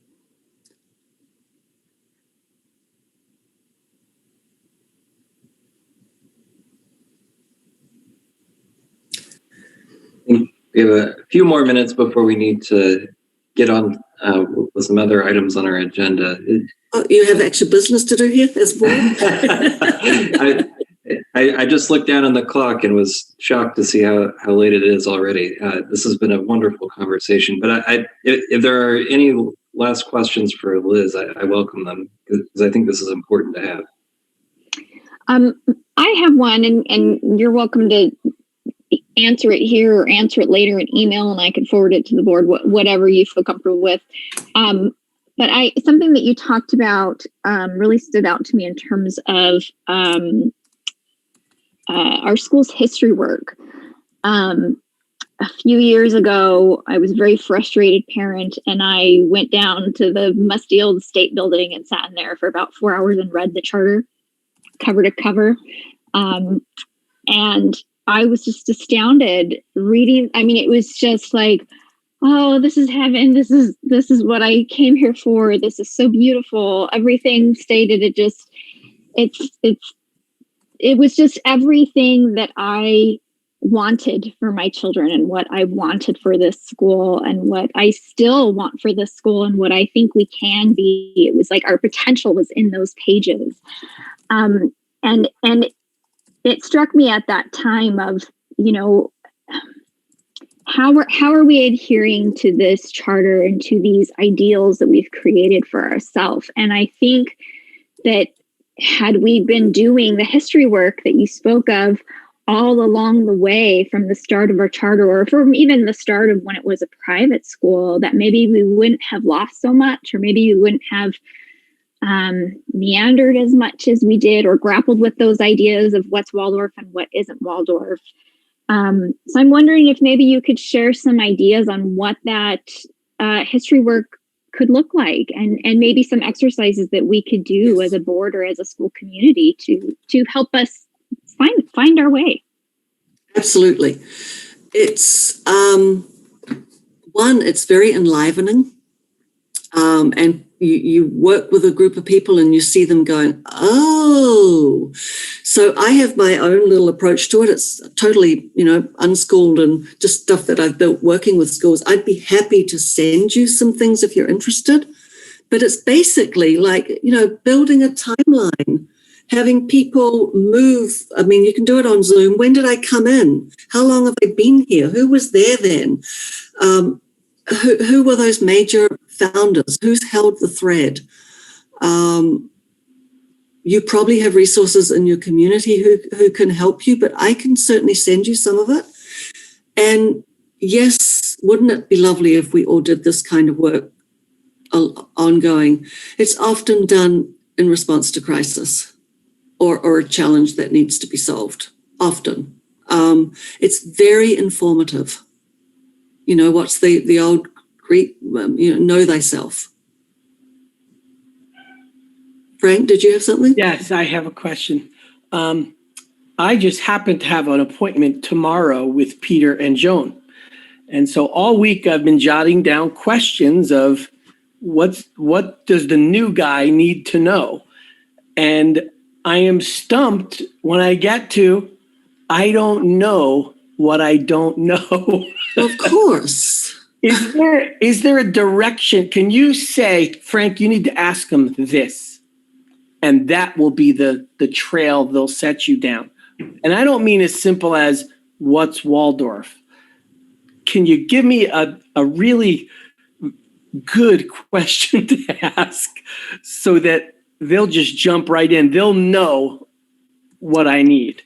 We have a few more minutes before we need to get on with some other items on our agenda. Oh, you have extra business to do here as board? I just looked down on the clock and was shocked to see how late it is already. This has been a wonderful conversation, but if there are any last questions for Liz, I welcome them because I think this is important to have. I have one, and you're welcome to answer it here or answer it later in email, and I can forward it to the board, whatever you feel comfortable with. But something that you talked about really stood out to me in terms of our school's history work. A few years ago, I was a very frustrated parent, and I went down to the musty old state building and sat in there for about 4 hours and read the charter cover to cover. And I was just astounded reading. I mean, it was just like, oh, this is heaven. This is what I came here for. This is so beautiful. Everything stated. It was just everything that I wanted for my children and what I wanted for this school and what I still want for this school and what I think we can be. It was like our potential was in those pages. And it struck me at that time of, how are we adhering to this charter and to these ideals that we've created for ourselves? And I think that had we been doing the history work that you spoke of all along the way from the start of our charter, or from even the start of when it was a private school, that maybe we wouldn't have lost so much, or maybe we wouldn't have meandered as much as we did, or grappled with those ideas of what's Waldorf and what isn't Waldorf. So I'm wondering if maybe you could share some ideas on what that history work could look like, and maybe some exercises that we could do as a board or as a school community to help us find our way. Absolutely. It's it's very enlivening. And you work with a group of people and you see them going, oh. So I have my own little approach to it. It's totally, unschooled and just stuff that I've built working with schools. I'd be happy to send you some things if you're interested. But it's basically like, building a timeline, having people move. I mean, you can do it on Zoom. When did I come in? How long have I been here? Who was there then? Who were those major founders? Who's held the thread? You probably have resources in your community who can help you, but I can certainly send you some of it. And yes, wouldn't it be lovely if we all did this kind of work ongoing? It's often done in response to crisis or a challenge that needs to be solved, often. It's very informative. What's the old Greek, know thyself. Frank, did you have something? Yes, I have a question. I just happen to have an appointment tomorrow with Peter and Joan. And so all week I've been jotting down questions of what does the new guy need to know? And I am stumped when I get to, I don't know what I don't know. Of course. Is there a direction? Can you say, Frank, you need to ask them this, and that will be the trail they'll set you down? And I don't mean as simple as what's Waldorf. Can you give me a really good question to ask so that they'll just jump right in? They'll know what I need.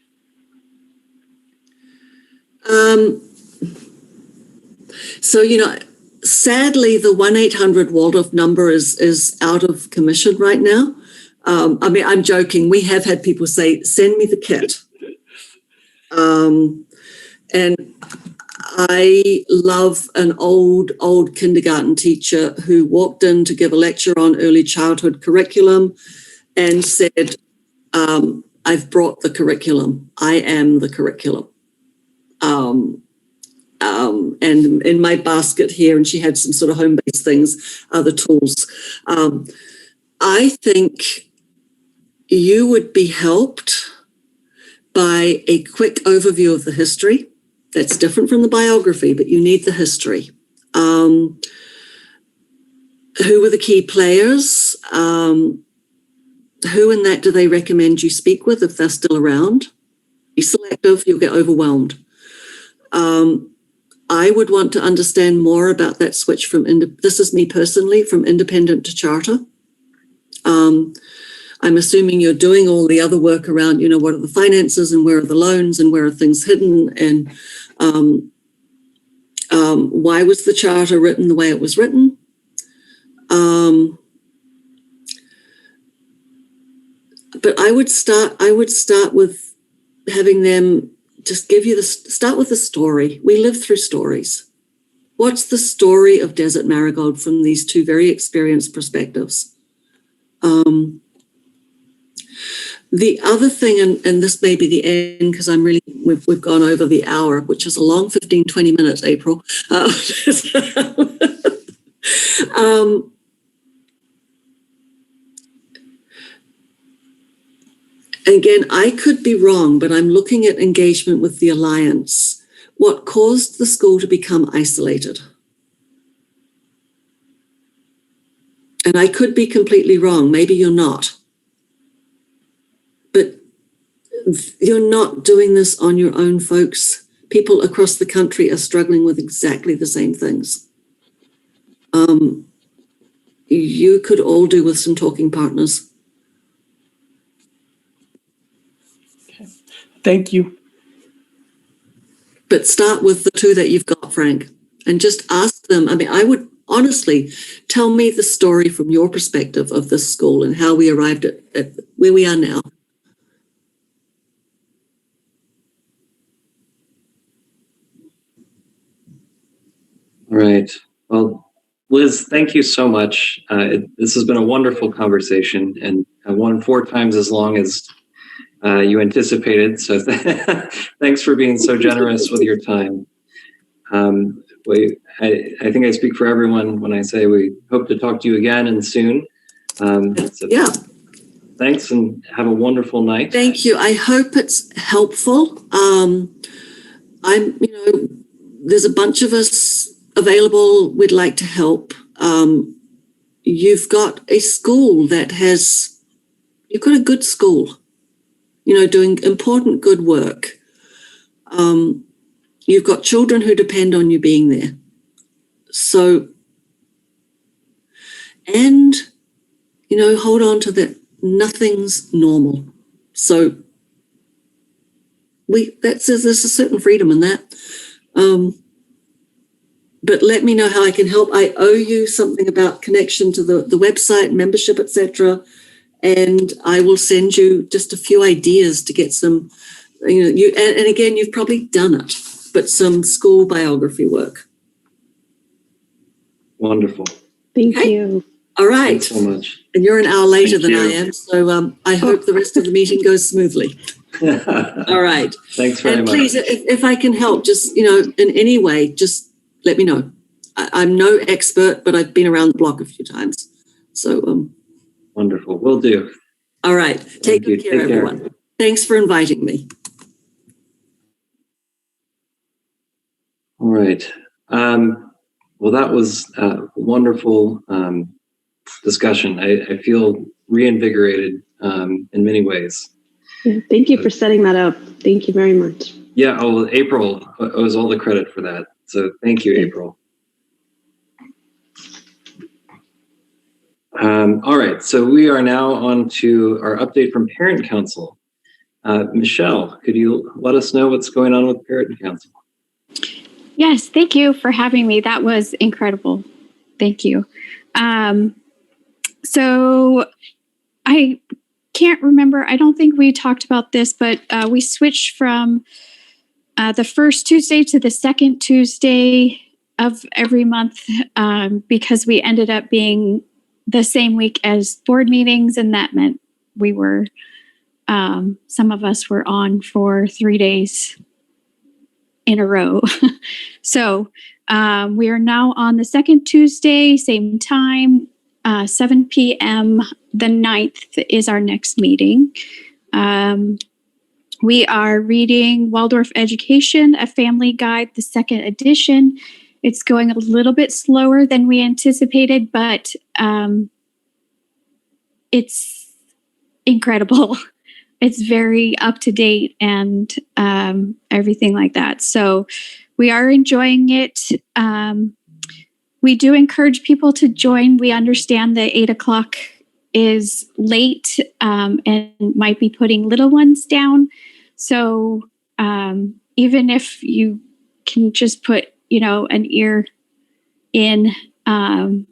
So, sadly, the 1-800-Waldorf number is out of commission right now. I mean, I'm joking. We have had people say, send me the kit. And I love an old kindergarten teacher who walked in to give a lecture on early childhood curriculum and said, I've brought the curriculum. I am the curriculum. And in my basket here, and she had some sort of home-based things, other tools. I think you would be helped by a quick overview of the history. That's different from the biography, but you need the history. Who were the key players? Who in that do they recommend you speak with if they're still around? Be selective, you'll get overwhelmed. I would want to understand more about that switch from, this is me personally, from independent to charter. I'm assuming you're doing all the other work around, what are the finances and where are the loans and where are things hidden, and why was the charter written the way it was written? But I would start with having them just give you start with the story. We live through stories. What's the story of Desert Marigold from these two very experienced perspectives? The other thing, and this may be the end because we've gone over the hour, which is a long 15, 20 minutes, April. Again, I could be wrong, but I'm looking at engagement with the Alliance. What caused the school to become isolated? And I could be completely wrong. Maybe you're not. But you're not doing this on your own, folks. People across the country are struggling with exactly the same things. You could all do with some talking partners. Thank you. But start with the two that you've got, Frank, and just ask them. I mean, I would honestly tell me the story from your perspective of this school and how we arrived at where we are now. All right. Well, Liz, thank you so much. This has been a wonderful conversation, and one 4 times as long as you anticipated. So thanks for being so generous with your time. I think I speak for everyone when I say we hope to talk to you again and soon. Yeah. Thanks, and have a wonderful night. Thank you. I hope it's helpful. There's a bunch of us available. We'd like to help. You've got a school you've got a good school, doing important, good work. You've got children who depend on you being there. So, and, hold on to that. Nothing's normal. So there's a certain freedom in that. But let me know how I can help. I owe you something about connection to the website, membership, etc. And I will send you just a few ideas to get some, and again, you've probably done it, but some school biography work. Wonderful. Thank you. All right. Thanks so much. And you're an hour later Thank than I you. am. So I hope the rest of the meeting goes smoothly. All right. Thanks very And much. please, if I can help, just, in any way, just let me know. I'm no expert, but I've been around the block a few times. So, Wonderful. Will do. all right. Take you. good care, Take care. everyone. Thanks for inviting me. All right. Well, that was a wonderful discussion. I feel reinvigorated in many ways. Yeah, thank you for setting that up. Thank you very much. Yeah. Oh, April owes all the credit for that. So thank you, April. All right. So we are now on to our update from Parent Council. Michelle, could you let us know what's going on with Parent Council? Yes, thank you for having me. That was incredible. Thank you. So I can't remember. I don't think we talked about this, but we switched from the first Tuesday to the second Tuesday of every month, because we ended up being the same week as board meetings, and that meant we were, some of us were on for 3 days in a row. So we are now on the second Tuesday, same time, 7 p.m. The 9th is our next meeting. We are reading Waldorf Education, A Family Guide, the second edition. It's going a little bit slower than we anticipated, but it's incredible. It's very up to date and everything like that. So we are enjoying it. We do encourage people to join. We understand that 8 o'clock is late and might be putting little ones down. So even if you can just put, an ear in, the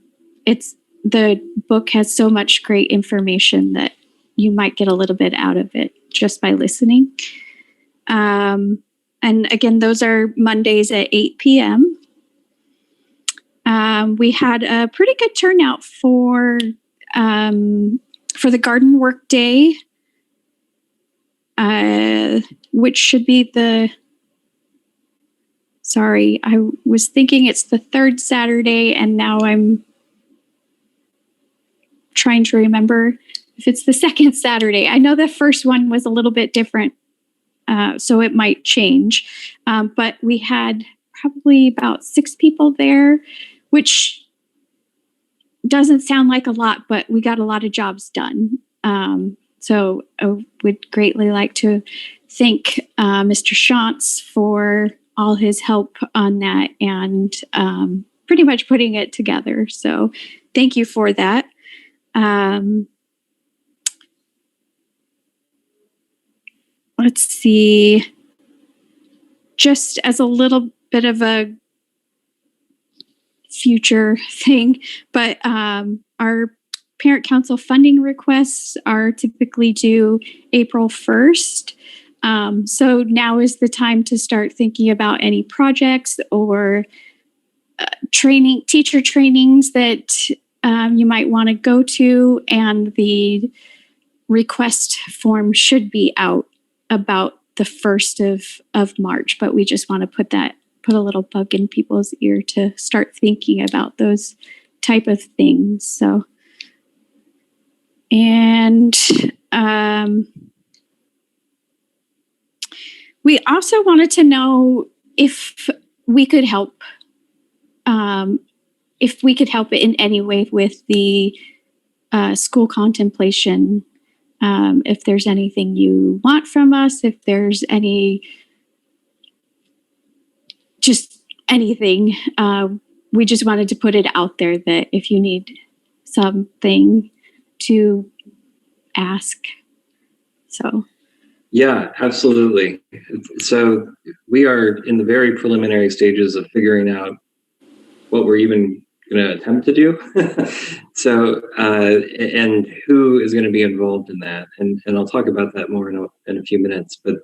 book has so much great information that you might get a little bit out of it just by listening. And again, those are Mondays at 8 p.m. We had a pretty good turnout for the garden work day, which should be I was thinking it's the third Saturday, and now I'm trying to remember if it's the second Saturday. I know the first one was a little bit different, so it might change. But we had probably about 6 people there, which doesn't sound like a lot, but we got a lot of jobs done. So I would greatly like to thank Mr. Shantz for all his help on that and pretty much putting it together. So thank you for that. Let's see. Just as a little bit of a future thing, but our parent council funding requests are typically due April 1st. So now is the time to start thinking about any projects or teacher trainings that you might want to go to, and the request form should be out about the 1st of March, but we just want to put a little bug in people's ear to start thinking about those type of things. So, and we also wanted to know if we could help, in any way with the school contemplation. If there's anything you want from us, if there's just anything, we just wanted to put it out there that if you need something to ask. So. Yeah, absolutely. So we are in the very preliminary stages of figuring out what we're even going to attempt to do. So, and who is going to be involved in that. And I'll talk about that more in a few minutes, but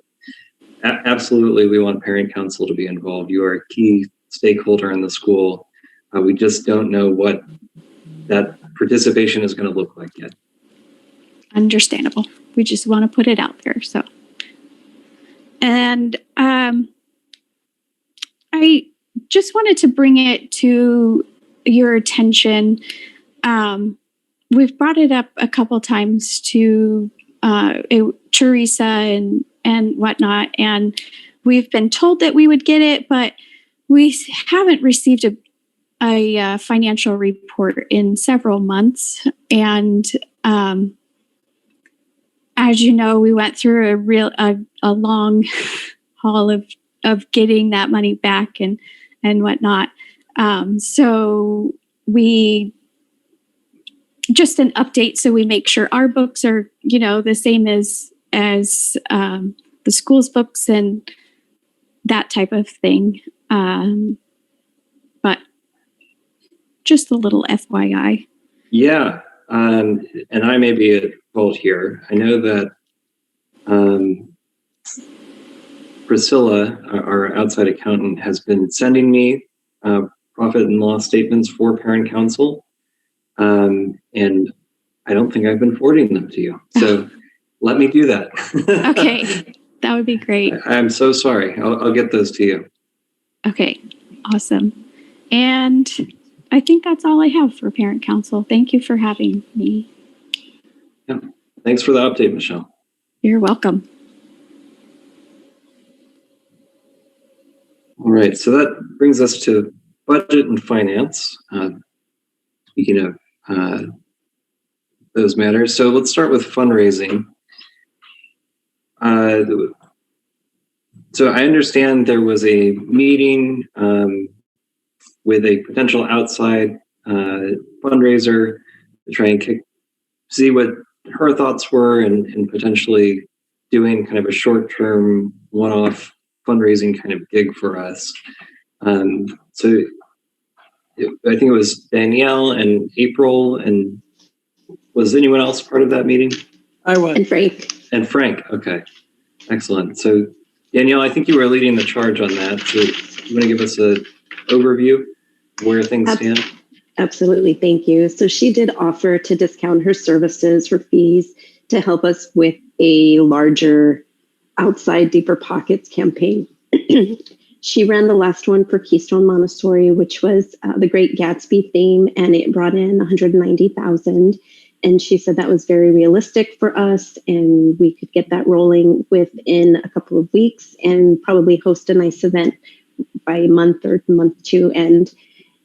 absolutely, we want parent council to be involved. You are a key stakeholder in the school. We just don't know what that participation is going to look like yet. Understandable. We just want to put it out there. So, and I just wanted to bring it to your attention. We've brought it up a couple times to Teresa and whatnot, and we've been told that we would get it, but we haven't received a financial report in several months. And as you know, we went through a long haul of getting that money back and whatnot. So we just an update, so we make sure our books are, the same as the school's books and that type of thing. But just a little FYI. Yeah. And I may be at fault here. I know that Priscilla, our outside accountant, has been sending me profit and loss statements for parent council. And I don't think I've been forwarding them to you. So let me do that. Okay, that would be great. I'm so sorry. I'll get those to you. Okay, awesome. And I think that's all I have for parent council. Thank you for having me. Yeah. Thanks for the update, Michelle. You're welcome. All right, so that brings us to budget and finance. Speaking of those matters, so let's start with fundraising. So I understand there was a meeting with a potential outside fundraiser to try and see what her thoughts were and potentially doing kind of a short-term one-off fundraising kind of gig for us. So I think it was Danielle and April, and was anyone else part of that meeting? I was. And Frank. And Frank, okay, excellent. So Danielle, I think you were leading the charge on that. So you want to give us an overview of where things stand? Absolutely, thank you. So she did offer to discount her services, her fees, to help us with a larger Outside Deeper Pockets campaign. She ran the last one for Keystone Montessori, which was the Great Gatsby theme, and it brought in $190,000. And she said that was very realistic for us, and we could get that rolling within a couple of weeks and probably host a nice event by month 2 end.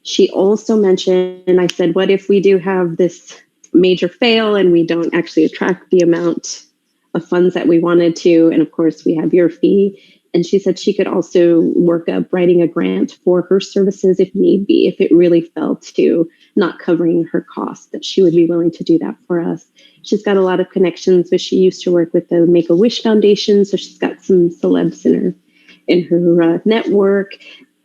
She also mentioned, and I said, what if we do have this major fail and we don't actually attract the amount of funds that we wanted to? And of course, we have your fee. And she said she could also work up writing a grant for her services if need be, if it really fell to not covering her costs, that she would be willing to do that for us. She's got a lot of connections, but she used to work with the Make-A-Wish Foundation, so she's got some celebs in her network,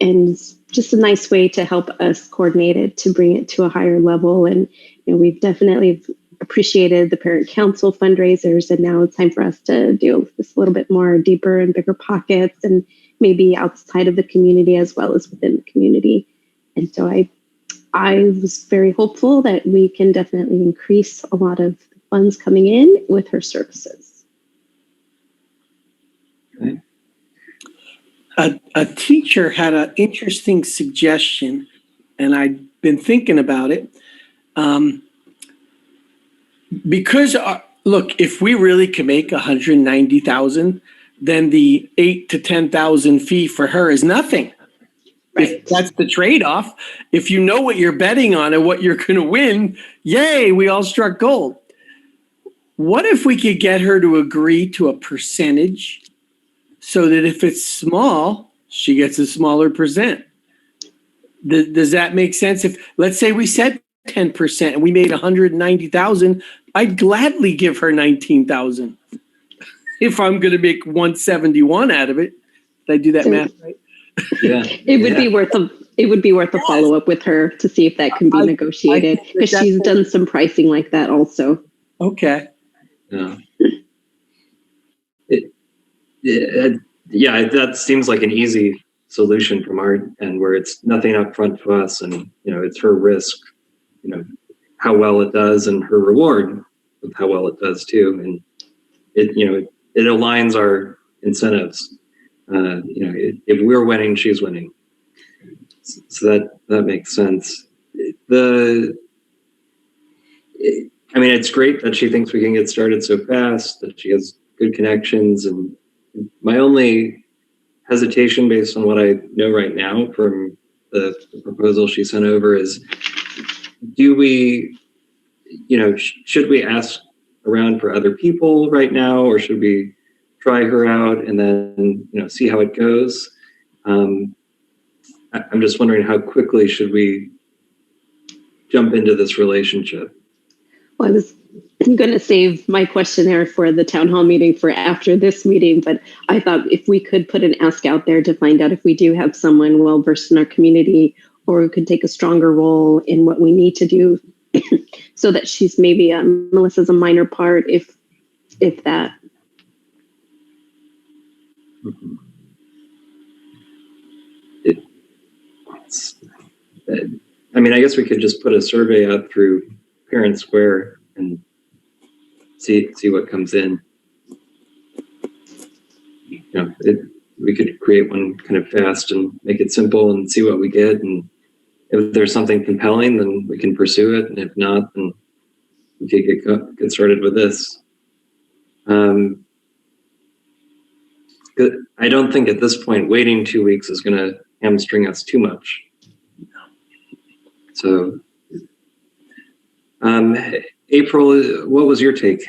and just a nice way to help us coordinate it to bring it to a higher level. And we've definitely appreciated the parent council fundraisers, and now it's time for us to do this a little bit more deeper and bigger pockets, and maybe outside of the community as well as within the community. And so I was very hopeful that we can definitely increase a lot of funds coming in with her services. Okay. A teacher had an interesting suggestion, and I've been thinking about it. Because look, if we really can make 190,000, then the 8,000 to 10,000 fee for her is nothing. Right. If that's the trade-off, if you know what you're betting on and what you're going to win, yay, we all struck gold. What if we could get her to agree to a percentage so that if it's small, she gets a smaller percent? Does that make sense? If, let's say we said 10% and we made 190,000, I'd gladly give her 19,000 if I'm going to make 171 out of it. Did I do that math right? Yeah. It would be worth a follow up with her to see if that can be negotiated, because she's done some pricing like that also. Okay. Yeah. That seems like an easy solution from our end, where it's nothing up front to us, and it's her risk, how well it does, and her reward with how well it does too, and it aligns our incentives. If we're winning, she's winning, so that makes sense. It's great that she thinks we can get started so fast, that she has good connections, and my only hesitation based on what I know right now from the proposal she sent over is, do we, should we ask around for other people right now, or should we try her out and then, see how it goes? I'm just wondering, how quickly should we jump into this relationship? Well, I was going to save my questionnaire for the town hall meeting for after this meeting, but I thought if we could put an ask out there to find out if we do have someone well versed in our community, or who could take a stronger role in what we need to do, so that she's maybe Melissa's a minor part, if that. Mm-hmm. I mean, I guess we could just put a survey out through Parent Square and see what comes in. You know, we could create one kind of fast and make it simple and see what we get. And if there's something compelling, then we can pursue it. And if not, then we could get started with this. I don't think at this point waiting 2 weeks is going to hamstring us too much. So, April, what was your take?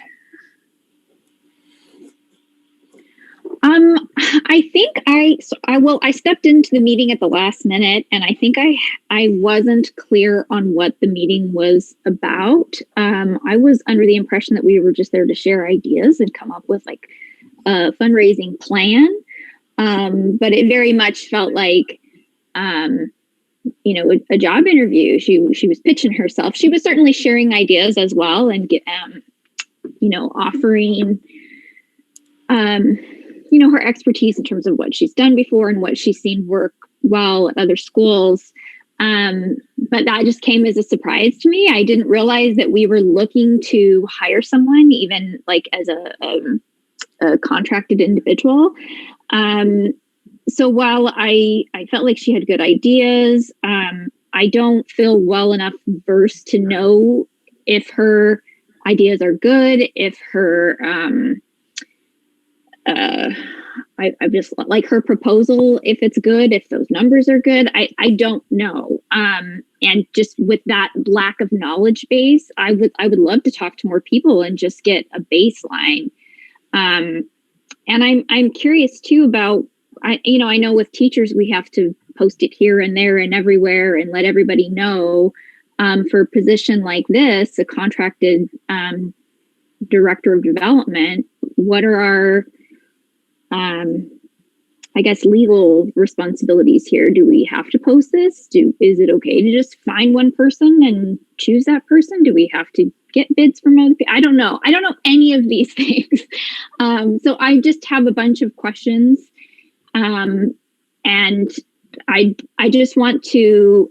I think I stepped into the meeting at the last minute, and I think I wasn't clear on what the meeting was about. I was under the impression that we were just there to share ideas and come up with like a fundraising plan. But it very much felt like, a job interview. She was pitching herself. She was certainly sharing ideas as well and offering, her expertise in terms of what she's done before and what she's seen work well at other schools. But that just came as a surprise to me. I didn't realize that we were looking to hire someone, even like as a contracted individual. So while I felt like she had good ideas, I don't feel well enough versed to know if her ideas are good, if her, I just like her proposal, if it's good, if those numbers are good, I don't know. And just with that lack of knowledge base, I would love to talk to more people and just get a baseline. And I'm curious too about, I know with teachers, we have to post it here and there and everywhere and let everybody know. For a position like this, a contracted director of development, what are our, legal responsibilities here? Do we have to post this? Is it okay to just find one person and choose that person? Do we have to get bids from other people? I don't know any of these things. So I just have a bunch of questions. And I just want to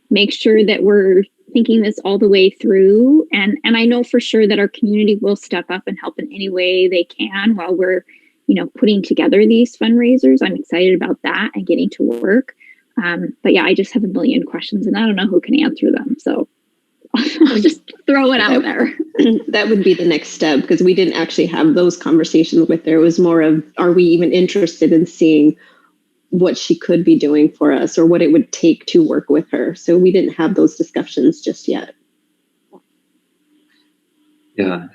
make sure that we're thinking this all the way through. And I know for sure that our community will step up and help in any way they can while we're, putting together these fundraisers. I'm excited about that and getting to work. But yeah, I just have a million questions and I don't know who can answer them. So I'll just throw it out there. That would be the next step, because we didn't actually have those conversations with her. It was more of, are we even interested in seeing what she could be doing for us or what it would take to work with her? So we didn't have those discussions just yet. Yeah.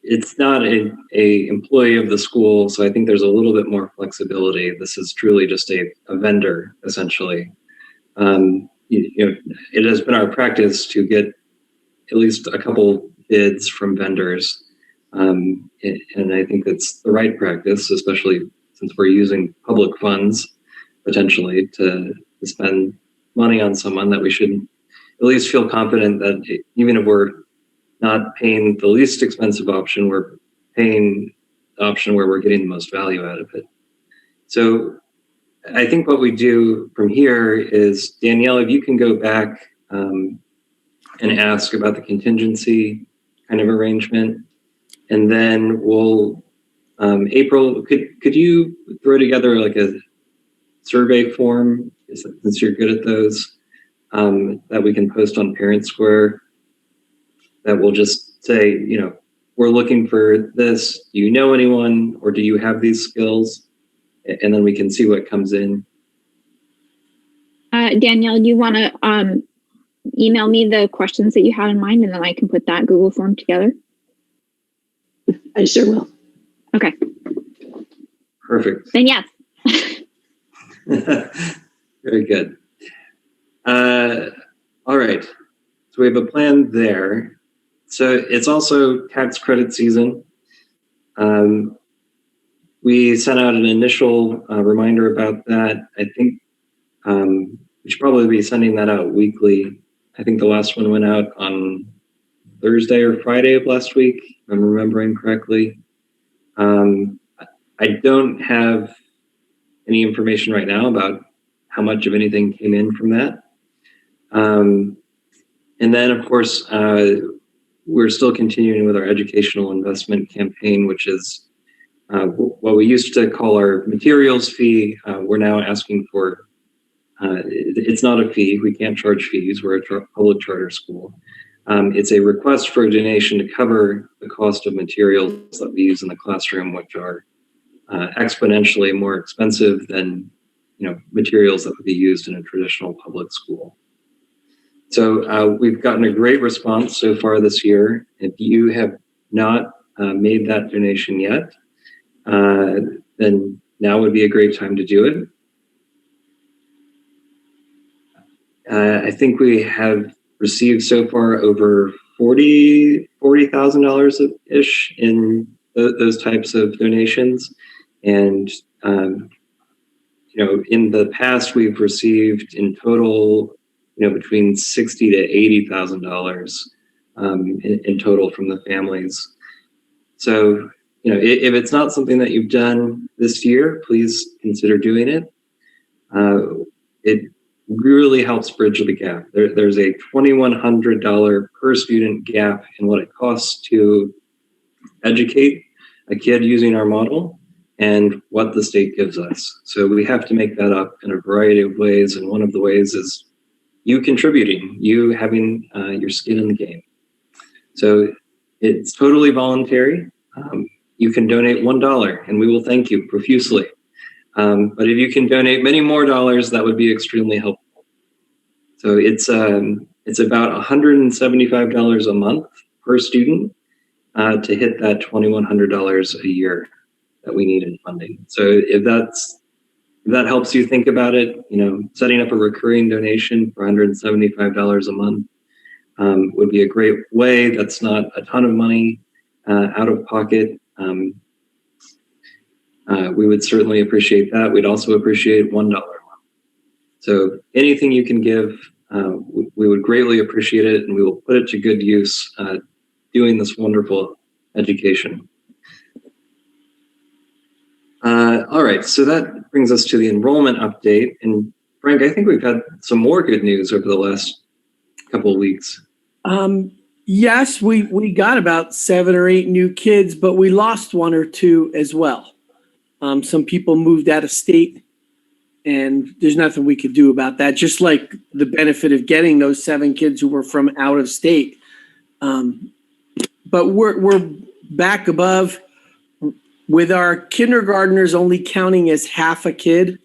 It's not a employee of the school, so I think there's a little bit more flexibility. This is truly just a vendor, essentially. It has been our practice to get at least a couple bids from vendors. And I think that's the right practice, especially since we're using public funds potentially to spend money on someone, that we should at least feel confident that even if we're not paying the least expensive option, we're paying the option where we're getting the most value out of it. So I think what we do from here is, Danielle, if you can go back and ask about the contingency kind of arrangement, and then we'll, April, could you throw together like a survey form, since you're good at those, that we can post on Parent Square, that will just say, we're looking for this. Do you know anyone, or do you have these skills? And then we can see what comes in. Danielle, you want to email me the questions that you had in mind, and then I can put that Google form together? I sure will. Okay. Perfect. Then yes. Very good. All right. So we have a plan there. So it's also tax credit season. We sent out an initial reminder about that. I think we should probably be sending that out weekly. I think the last one went out on Thursday or Friday of last week, if I'm remembering correctly. I don't have any information right now about how much of anything came in from that. And then, of course, we're still continuing with our educational investment campaign, which is what we used to call our materials fee. We're now asking for, it's not a fee. We can't charge fees. We're a public charter school. It's a request for a donation to cover the cost of materials that we use in the classroom, which are exponentially more expensive than materials that would be used in a traditional public school. So we've gotten a great response so far this year. If you have not made that donation yet, then now would be a great time to do it. I think we have received so far over $40,000 ish in those types of donations. And, in the past, we've received in total, between $60,000 to $80,000 in total from the families. So, if it's not something that you've done this year, please consider doing it. It really helps bridge the gap. There's a $2,100 per student gap in what it costs to educate a kid using our model and what the state gives us. So we have to make that up in a variety of ways. And one of the ways is you contributing, you having your skin in the game. So it's totally voluntary. You can donate $1 and we will thank you profusely. But if you can donate many more dollars, that would be extremely helpful. So it's about $175 a month per student to hit that $2,100 a year that we need in funding. So if that helps you think about it, setting up a recurring donation for $175 a month would be a great way. That's not a ton of money out of pocket. We would certainly appreciate that. We'd also appreciate $1 a month. So anything you can give, we would greatly appreciate it, and we will put it to good use doing this wonderful education. All right, so that brings us to the enrollment update. And Frank, I think we've had some more good news over the last couple of weeks. Yes, we got about 7 or 8 new kids, but we lost 1 or 2 as well. Some people moved out of state, and there's nothing we could do about that. Just like the benefit of getting those 7 kids who were from out of state. But we're back above with our kindergartners only counting as half a kid.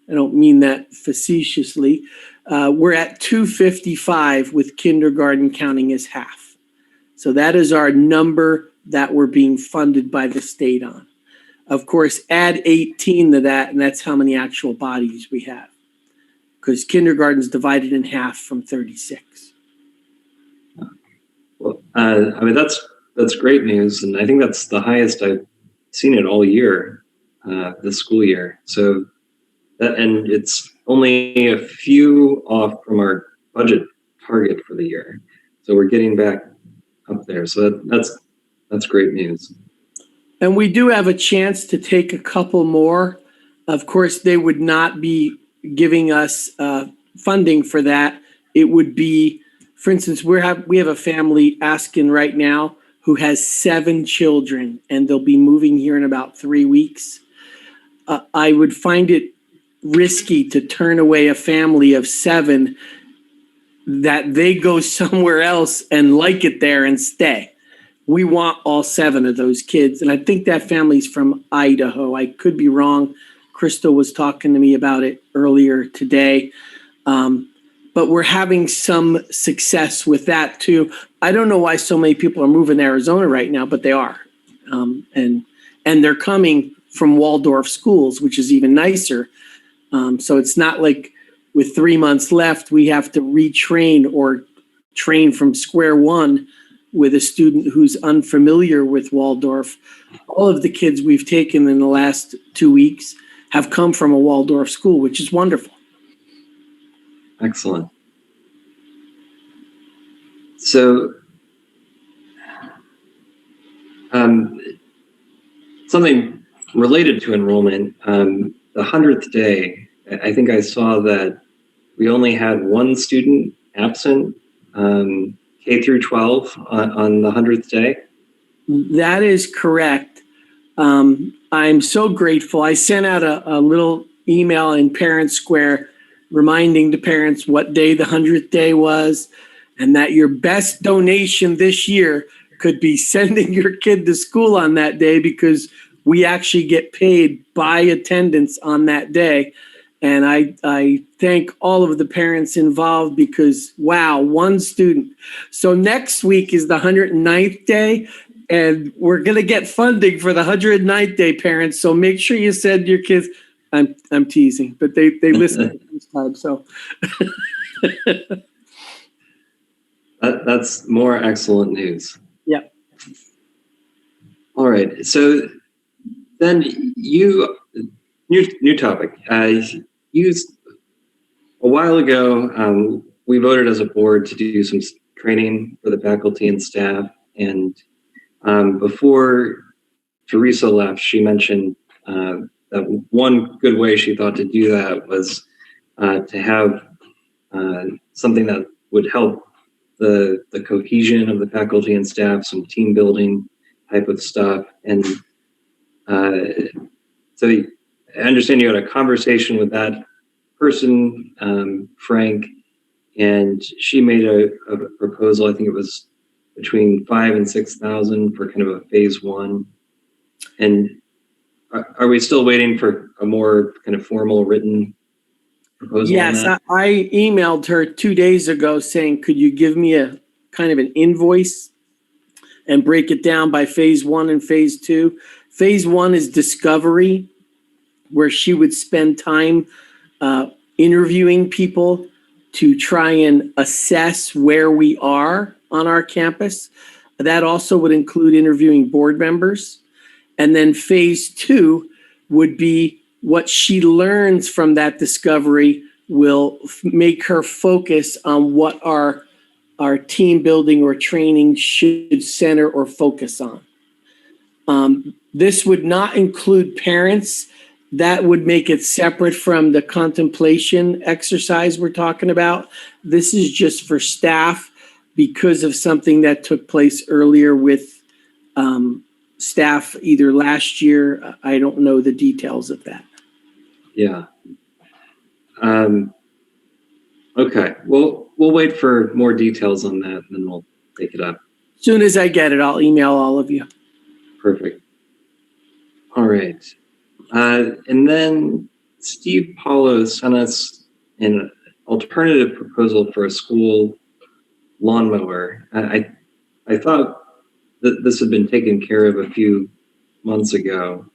I don't mean that facetiously. We're at 255 with kindergarten counting as half. So that is our number that we're being funded by the state on. Of course, add 18 to that, and that's how many actual bodies we have. Because kindergarten's divided in half from 36. Well, that's great news, and I think that's the highest I've seen it all year, this school year. So and it's only a few off from our budget target for the year. So we're getting back up there. So that's great news. And we do have a chance to take a couple more. Of course, they would not be giving us funding for that. It would be, for instance, we have a family asking right now who has 7 children, and they'll be moving here in about 3 weeks. I would find it risky to turn away a family of 7 that they go somewhere else and like it there and stay. We want all 7 of those kids. And I think that family's from Idaho. I could be wrong. Crystal was talking to me about it earlier today. But we're having some success with that too. I don't know why so many people are moving to Arizona right now, but they are. And they're coming from Waldorf schools, which is even nicer. So it's not like with 3 months left, we have to retrain or train from square one with a student who's unfamiliar with Waldorf. All of the kids we've taken in the last 2 weeks have come from a Waldorf school, which is wonderful. Excellent. So something related to enrollment, the 100th day I think I saw that we only had one student absent, K through 12, on the 100th day. That is correct. I'm so grateful. I sent out a little email in Parent Square reminding the parents what day the 100th day was, and that your best donation this year could be sending your kid to school on that day, because we actually get paid by attendance on that day. And I thank all of the parents involved, because, wow, one student. So next week is the 109th day, and we're going to get funding for the 109th day, parents. So make sure you send your kids. I'm teasing, but they listen this time. So That's more excellent news. yeah. All right. So then new topic. You, a while ago, we voted as a board to do some training for the faculty and staff. And before Teresa left, she mentioned that one good way she thought to do that was to have something that would help the cohesion of the faculty and staff, some team building type of stuff. And so I understand you had a conversation with that person, Frank, and she made a proposal. I think it was between 5,000 and 6,000 for kind of a phase one. And are we still waiting for a more kind of formal written proposal? Yes, I emailed her 2 days ago saying, could you give me a kind of an invoice and break it down by phase one and phase two? Phase one is discovery, where she would spend time interviewing people to try and assess where we are on our campus. That also would include interviewing board members. And then phase two would be what she learns from that discovery will make her focus on what our team building or training should center or focus on. This would not include parents. That would make it separate from the contemplation exercise we're talking about. This is just for staff because of something that took place earlier with staff either last year. I don't know the details of that. Yeah. Okay. Well, we'll wait for more details on that, and then we'll take it up. As soon as I get it, I'll email all of you. Perfect. All right. And then Steve Paulo sent us an alternative proposal for a school lawnmower. I thought that this had been taken care of a few months ago.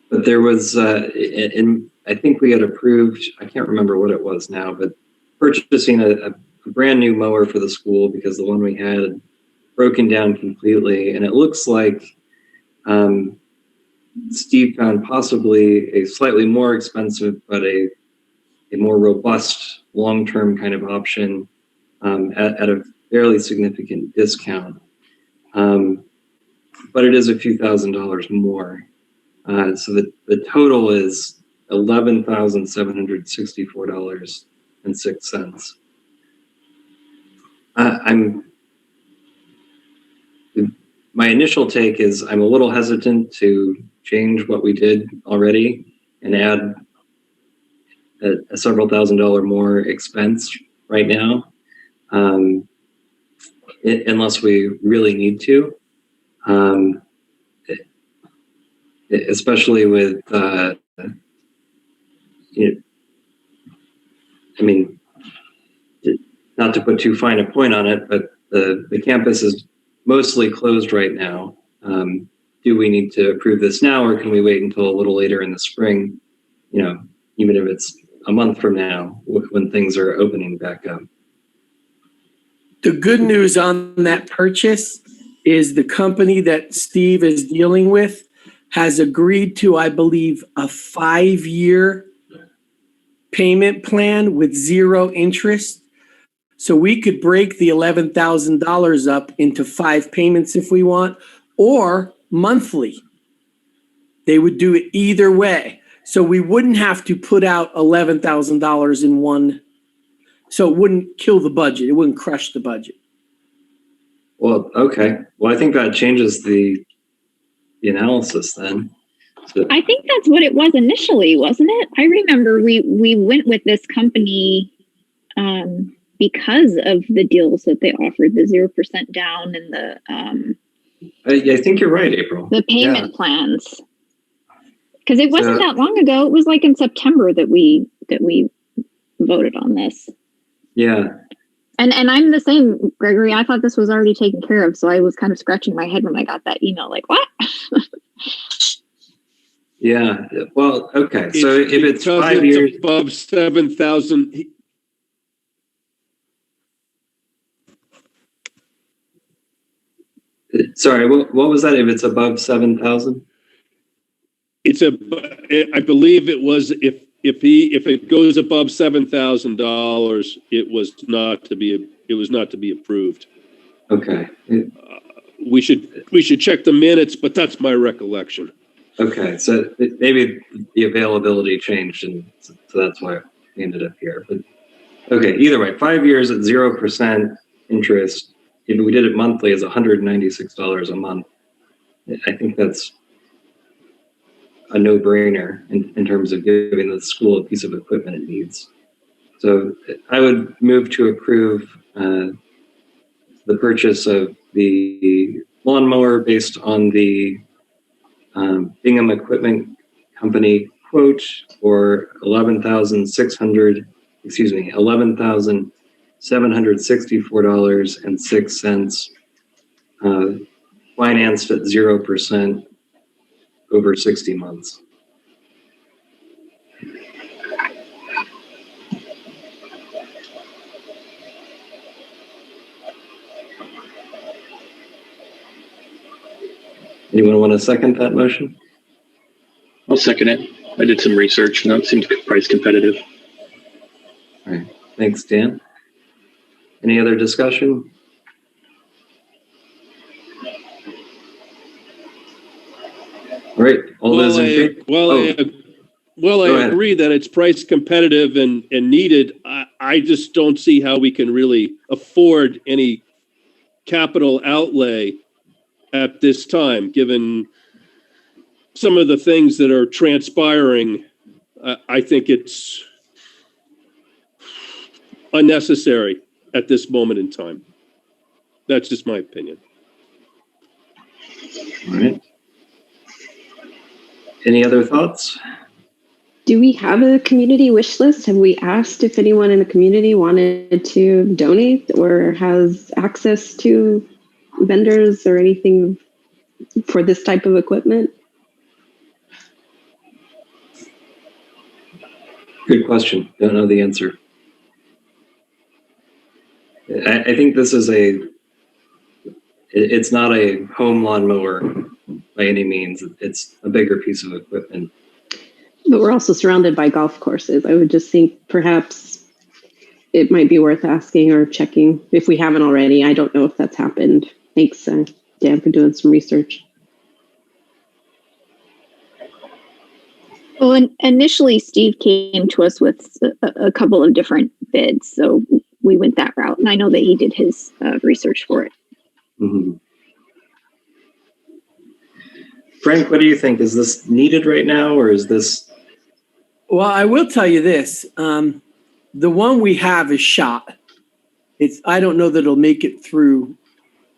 But there was, and I think we had approved, I can't remember what it was now, but purchasing a brand new mower for the school because the one we had broken down completely. And it looks like Steve found possibly a slightly more expensive, but a more robust long-term kind of option at a fairly significant discount. But it is a few $1,000s more. So the total is $11,764.06. My initial take is I'm a little hesitant to change what we did already and add a several $1,000s more expense right now, unless we really need to. Especially with, I mean, not to put too fine a point on it, but the campus is mostly closed right now. Do we need to approve this now, or can we wait until a little later in the spring? Even if it's a month from now, when things are opening back up. The good news on that purchase is the company that Steve is dealing with has agreed to, I believe, a 5-year payment plan with 0 interest. So we could break the $11,000 up into 5 payments if we want, or monthly. They would do it either way. So we wouldn't have to put out $11,000 in one. So it wouldn't kill the budget. It wouldn't crush the budget. Well, okay. Well, I think that changes the analysis then. So, I think that's what it was initially, wasn't it? I remember we went with this company because of the deals that they offered, the 0% down and I think you're right, April. the payment plans. Because it wasn't that long ago. It was like in September that we voted on this. Yeah. And I'm the same, Gregory. I thought this was already taken care of, so I was kind of scratching my head when I got that email. Like, what? Yeah. Well, okay. So if it's because 5 years, above 7,000, sorry, what was that? If it's above 7,000? I believe it was if it goes above $7,000, it was not to be approved. Okay. We should check the minutes, but that's my recollection. Okay. So maybe the availability changed, and so that's why we ended up here. But okay, either way, 5 years at 0% interest. If we did it monthly, is $196 a month. I think that's a no-brainer in terms of giving the school a piece of equipment it needs. So I would move to approve the purchase of the lawnmower based on the Bingham Equipment Company quote for $11,764.06, financed at 0% over 60 months. Anyone want to second that motion? I'll second it. I did some research and that seems price competitive. All right. Thanks, Dan. Any other discussion? All right. All those in favor? I agree that it's price competitive and needed. I just don't see how we can really afford any capital outlay at this time, given some of the things that are transpiring. I think it's unnecessary at this moment in time. That's just my opinion. All right. Any other thoughts? Do we have a community wish list? Have we asked if anyone in the community wanted to donate or has access to vendors or anything for this type of equipment? Good question. Don't know the answer. I think this is it's not a home lawnmower by any means. It's a bigger piece of equipment. But we're also surrounded by golf courses. I would just think perhaps it might be worth asking or checking if we haven't already. I don't know if that's happened. Thanks, Dan, for doing some research. Well, initially, Steve came to us with a couple of different bids, so we went that route. And I know that he did his research for it. Mm-hmm. Frank, what do you think? Is this needed right now, or is this? Well, I will tell you this. The one we have is shot. I don't know that it'll make it through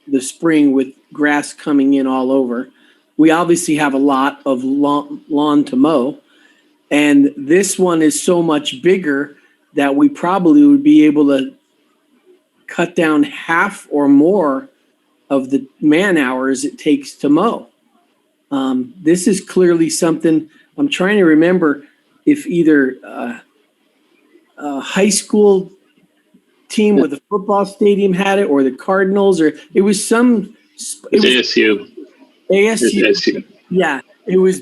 the spring with grass coming in all over. We obviously have a lot of lawn to mow. And this one is so much bigger that we probably would be able to cut down half or more of the man hours it takes to mow. This is clearly something I'm trying to remember if either a high school team with a football stadium had it or the Cardinals, or it was some. It was ASU. ASU. Yeah, it was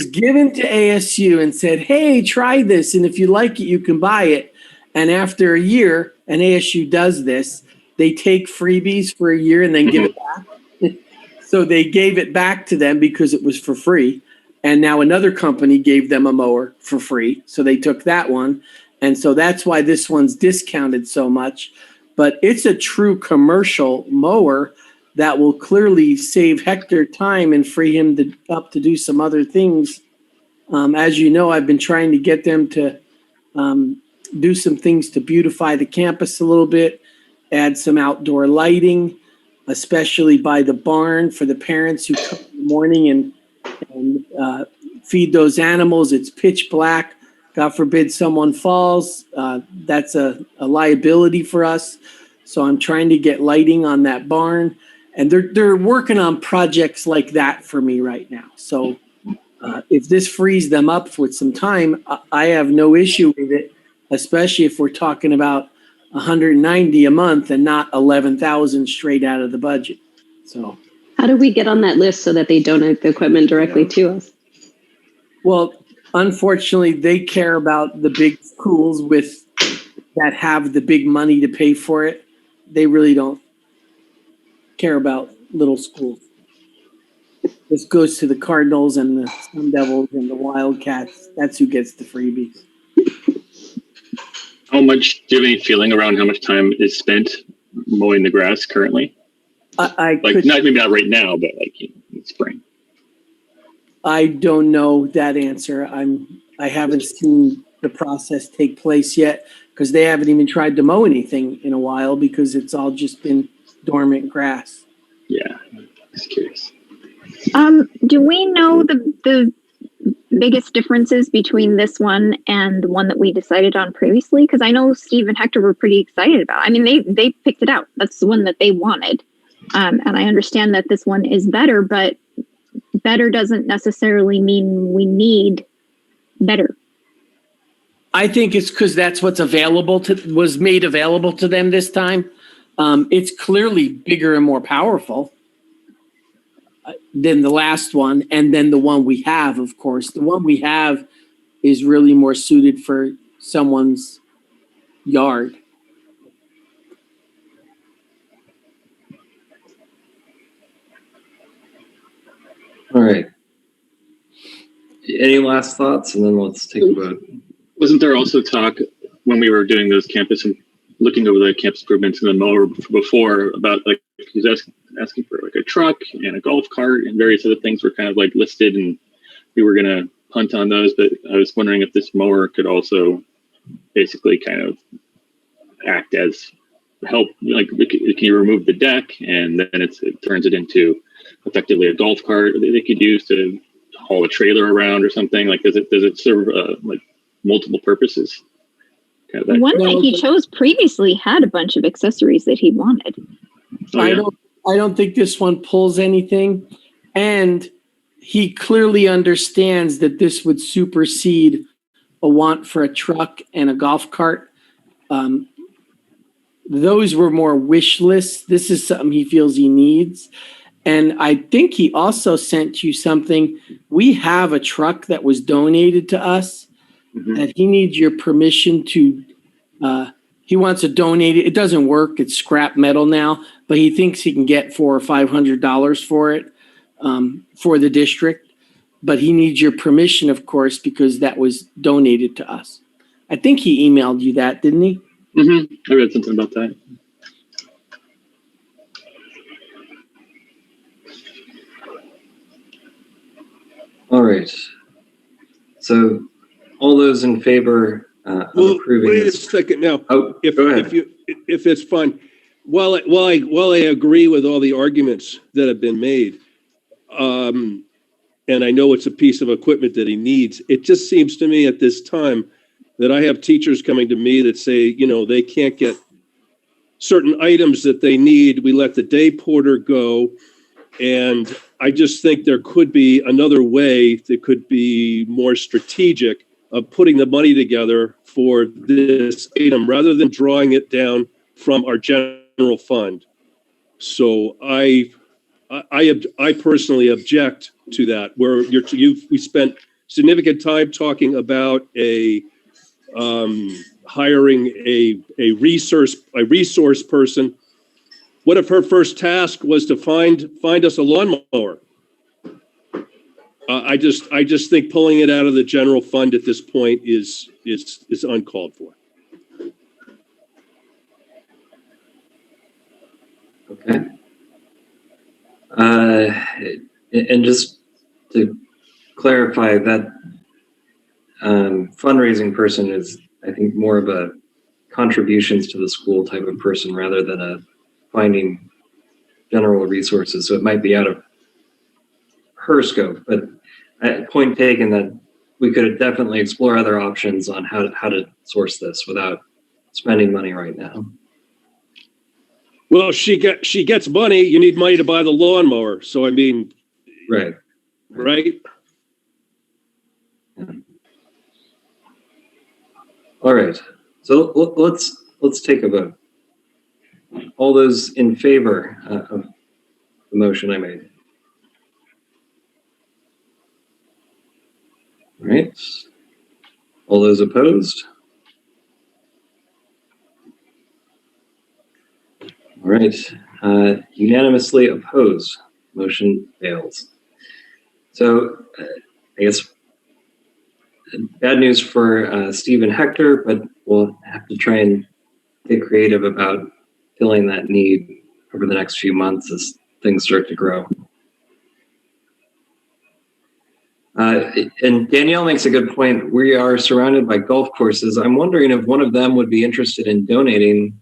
given to ASU and said, hey, try this. And if you like it, you can buy it. And after a year, and ASU does this, they take freebies for a year and then give it back. So they gave it back to them because it was for free. And now another company gave them a mower for free. So they took that one. And so that's why this one's discounted so much. But it's a true commercial mower that will clearly save Hector time and free him up to do some other things. As you know, I've been trying to get them to do some things to beautify the campus a little bit, add some outdoor lighting, especially by the barn for the parents who come in the morning and feed those animals. It's pitch black. God forbid someone falls. That's a liability for us. So I'm trying to get lighting on that barn. And they're working on projects like that for me right now. So if this frees them up with some time, I have no issue with it, especially if we're talking about $190 a month and not $11,000 straight out of the budget. So how do we get on that list so that they donate the equipment directly to us? Well, unfortunately, they care about the big schools that have the big money to pay for it. They really don't care about little schools. This goes to the Cardinals and the Sun Devils and the Wildcats. That's who gets the freebies. How much, do you have any feeling around how much time is spent mowing the grass currently? Maybe not right now, but like in spring. I don't know that answer. I haven't seen the process take place yet because they haven't even tried to mow anything in a while because it's all just been dormant grass. Yeah, just curious. Do we know the biggest differences between this one and the one that we decided on previously? Because I know Steve and Hector were pretty excited about it. I mean, they picked it out. That's the one that they wanted. And I understand that this one is better, but better doesn't necessarily mean we need better. I think it's because that's what's was made available to them this time. It's clearly bigger and more powerful than the last one, and then the one we have, of course. The one we have is really more suited for someone's yard. All right. Any last thoughts? And then let's take a vote. Wasn't there also talk when we were doing those campus and looking over the campus improvements and the mower before about like he's asking for like a truck and a golf cart and various other things were kind of like listed and we were going to punt on those, but I was wondering if this mower could also basically kind of act as help, like can you remove the deck and then it turns it into effectively a golf cart that they could use to haul a trailer around or something. Like does it serve like multiple purposes? Kind of The one that he chose previously had a bunch of accessories that he wanted. Oh, yeah. I don't think this one pulls anything. And he clearly understands that this would supersede a want for a truck and a golf cart. Those were more wish lists. This is something he feels he needs. And I think he also sent you something. We have a truck that was donated to us that he needs your permission to, he wants to donate it. It doesn't work. It's scrap metal now, but he thinks he can get $400 or $500 for it for the district. But he needs your permission, of course, because that was donated to us. I think he emailed you that, didn't he? I read something about that. All right. So all those in favor of approving wait this. a second now. Oh, go ahead. If it's fine, while I agree with all the arguments that have been made, and I know it's a piece of equipment that he needs, it just seems to me at this time that I have teachers coming to me that say, they can't get certain items that they need. We let the day porter go. And I just think there could be another way that could be more strategic of putting the money together for this item rather than drawing it down from our general fund. So I personally object to that. Where we spent significant time talking about hiring a resource person. What if her first task was to find us a lawnmower? I just think pulling it out of the general fund at this point is uncalled for. Okay. And just to clarify, that fundraising person is, I think, more of a contributions to the school type of person rather than a finding general resources. So it might be out of her scope, but point taken that we could definitely explore other options on how to source this without spending money right now. Well, she gets money. You need money to buy the lawnmower. So I mean, Right. Yeah. All right. So let's take a vote. All those in favor of the motion I made. All right. All those opposed? All right. Unanimously opposed. Motion fails. So I guess bad news for Steve and Hector, but we'll have to try and get creative about filling that need over the next few months as things start to grow. And Danielle makes a good point. We are surrounded by golf courses. I'm wondering if one of them would be interested in donating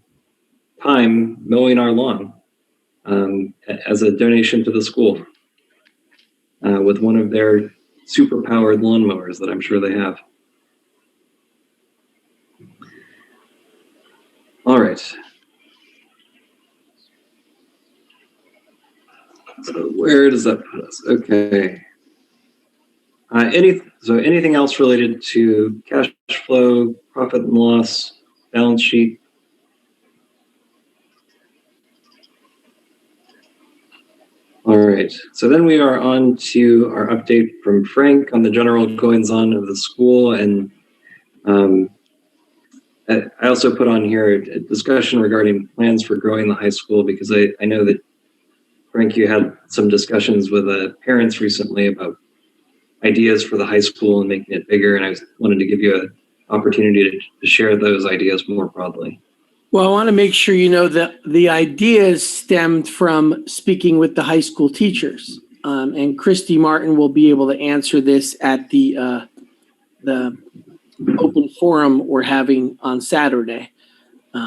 time mowing our lawn as a donation to the school with one of their super powered lawnmowers that I'm sure they have. All right. So where does that put us? Okay. Anything else related to cash flow, profit and loss, balance sheet? All right, so then we are on to our update from Frank on the general goings on of the school. And I also put on here a discussion regarding plans for growing the high school, because I know that, Frank, you had some discussions with parents recently about ideas for the high school and making it bigger. And I wanted to give you an opportunity to share those ideas more broadly. Well, I want to make sure you know that the ideas stemmed from speaking with the high school teachers. And Christy Martin will be able to answer this at the open forum we're having on Saturday,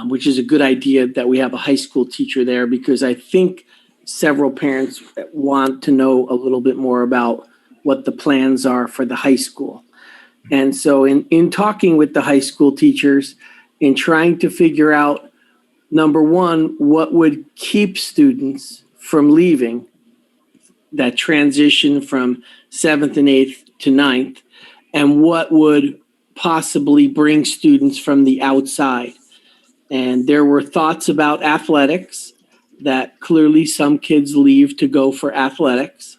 which is a good idea that we have a high school teacher there, because I think several parents want to know a little bit more about what the plans are for the high school. And so in talking with the high school teachers, in trying to figure out, number one, what would keep students from leaving that transition from 7th and 8th to 9th, and what would possibly bring students from the outside. And there were thoughts about athletics, that clearly some kids leave to go for athletics.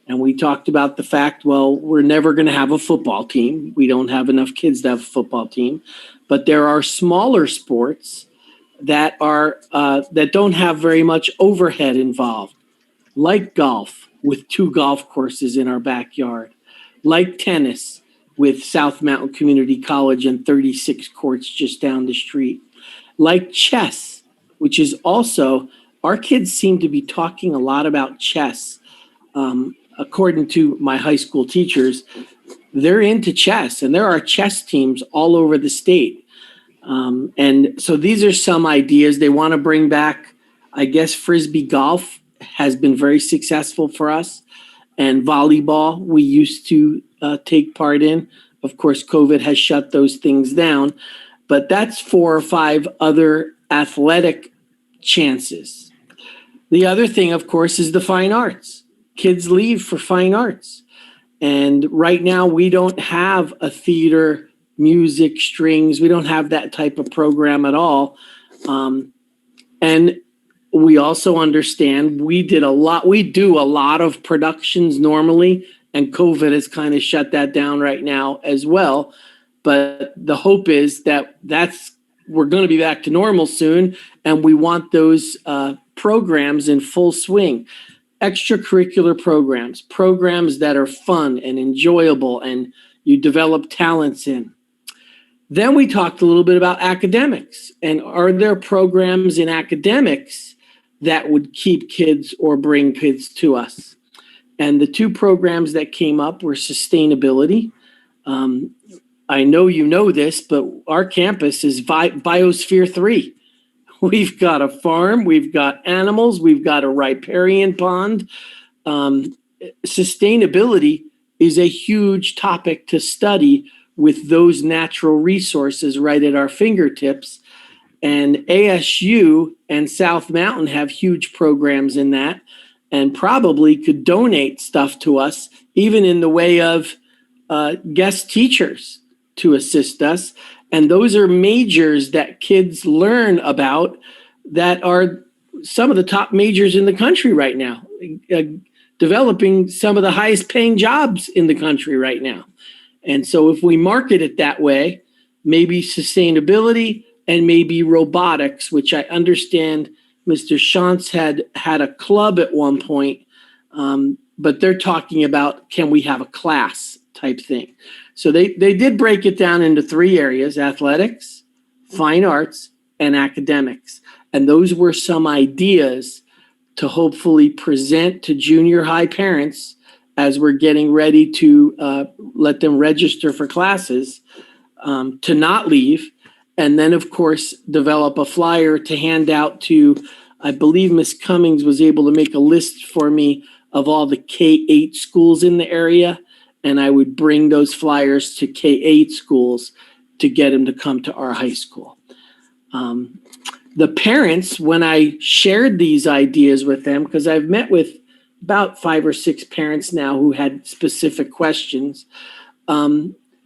And we talked about the fact, well, we're never going to have a football team. We don't have enough kids to have a football team. But there are smaller sports that are that don't have very much overhead involved, like golf with 2 golf courses in our backyard, like tennis with South Mountain Community College and 36 courts just down the street, like chess, which is also, our kids seem to be talking a lot about chess. According to my high school teachers, they're into chess, and there are chess teams all over the state. And so these are some ideas. They want to bring back, I guess, Frisbee golf has been very successful for us, and volleyball we used to take part in. Of course, COVID has shut those things down, but that's 4 or 5 other athletic chances. The other thing, of course, is the fine arts. Kids leave for fine arts. And right now we don't have a theater, music, strings. We don't have that type of program at all. And we also understand we do a lot of productions normally, and COVID has kind of shut that down right now as well. But the hope is that we're going to be back to normal soon, and we want those programs in full swing. extracurricular programs that are fun and enjoyable and you develop talents in. Then we talked a little bit about academics, and are there programs in academics that would keep kids or bring kids to us? And the two programs that came up were sustainability. I know you know this, but our campus is Biosphere 3. We've got a farm, we've got animals, we've got a riparian pond. Sustainability is a huge topic to study with those natural resources right at our fingertips. And ASU and South Mountain have huge programs in that and probably could donate stuff to us, even in the way of guest teachers to assist us. And those are majors that kids learn about that are some of the top majors in the country right now, developing some of the highest paying jobs in the country right now. And so if we market it that way, maybe sustainability and maybe robotics, which I understand Mr. Shantz had a club at one point, but they're talking about, can we have a class type thing? So they did break it down into three areas: athletics, fine arts, and academics. And those were some ideas to hopefully present to junior high parents as we're getting ready to let them register for classes, to not leave. And then, of course, develop a flyer to hand out to, I believe Ms. Cummings was able to make a list for me of all the K-8 schools in the area. And I would bring those flyers to K-8 schools to get them to come to our high school. The parents, when I shared these ideas with them, because I've met with about 5 or 6 parents now who had specific questions,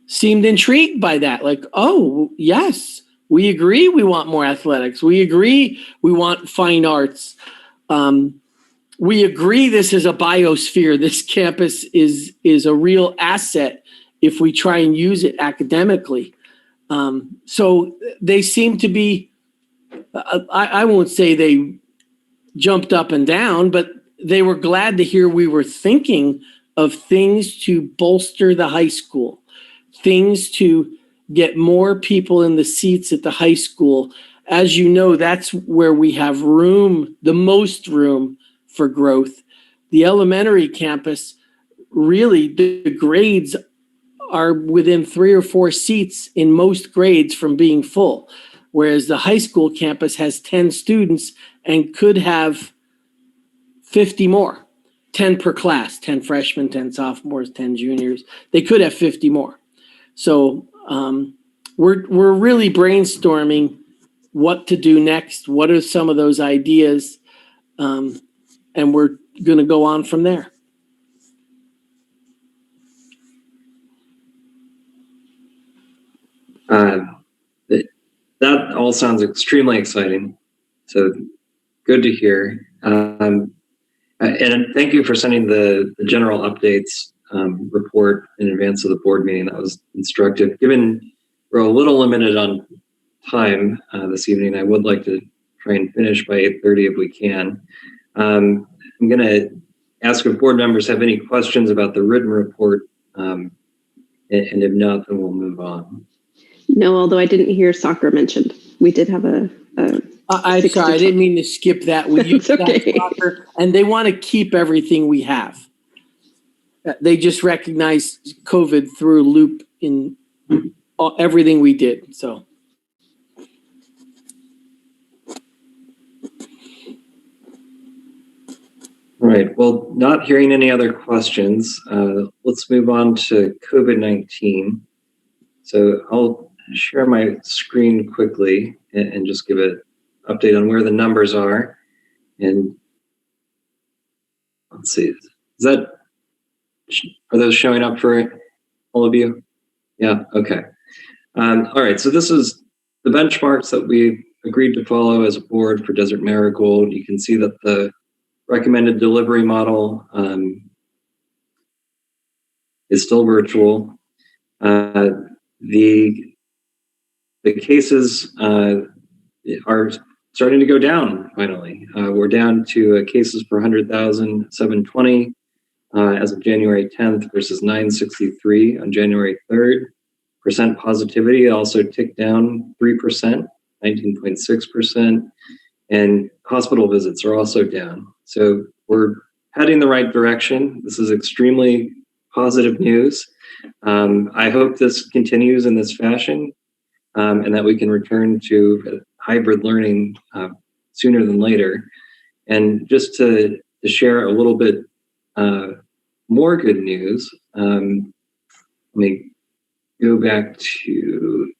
seemed intrigued by that. Like, oh, yes, we agree we want more athletics. We agree we want fine arts. We agree this is a biosphere. This campus is a real asset if we try and use it academically. So they seem to be, I won't say they jumped up and down, but they were glad to hear we were thinking of things to bolster the high school, things to get more people in the seats at the high school. As you know, that's where we have room, the most room for growth. The elementary campus, really, the grades are within 3 or 4 seats in most grades from being full, whereas the high school campus has 10 students and could have 50 more, 10 per class, 10 freshmen, 10 sophomores, 10 juniors. They could have 50 more. So we're really brainstorming what to do next. What are some of those ideas? And we're going to go on from there. That all sounds extremely exciting. So good to hear. And thank you for sending the general updates report in advance of the board meeting. That was instructive. Given we're a little limited on time this evening, I would like to try and finish by 8:30 if we can. I'm going to ask if board members have any questions about the written report, and if not, then we'll move on. No, although I didn't hear soccer mentioned. We did have a I'm sorry, I didn't mean to skip that. We use okay. that soccer, and they want to keep everything we have. They just recognize COVID threw a loop in everything we did. So. All right, well, not hearing any other questions, let's move on to COVID-19. So I'll share my screen quickly and just give an update on where the numbers are. And let's see, are those showing up for all of you? Yeah, okay. All right, so this is the benchmarks that we agreed to follow as a board for Desert Marigold. You can see that the recommended delivery model is still virtual. The cases are starting to go down finally. We're down to cases per 100,000, 720 as of January 10th versus 963 on January 3rd. Percent positivity also ticked down 3%, 19.6%. And hospital visits are also down. So we're heading the right direction. This is extremely positive news. I hope this continues in this fashion and that we can return to hybrid learning sooner than later. And just to share a little bit more good news, let me go back to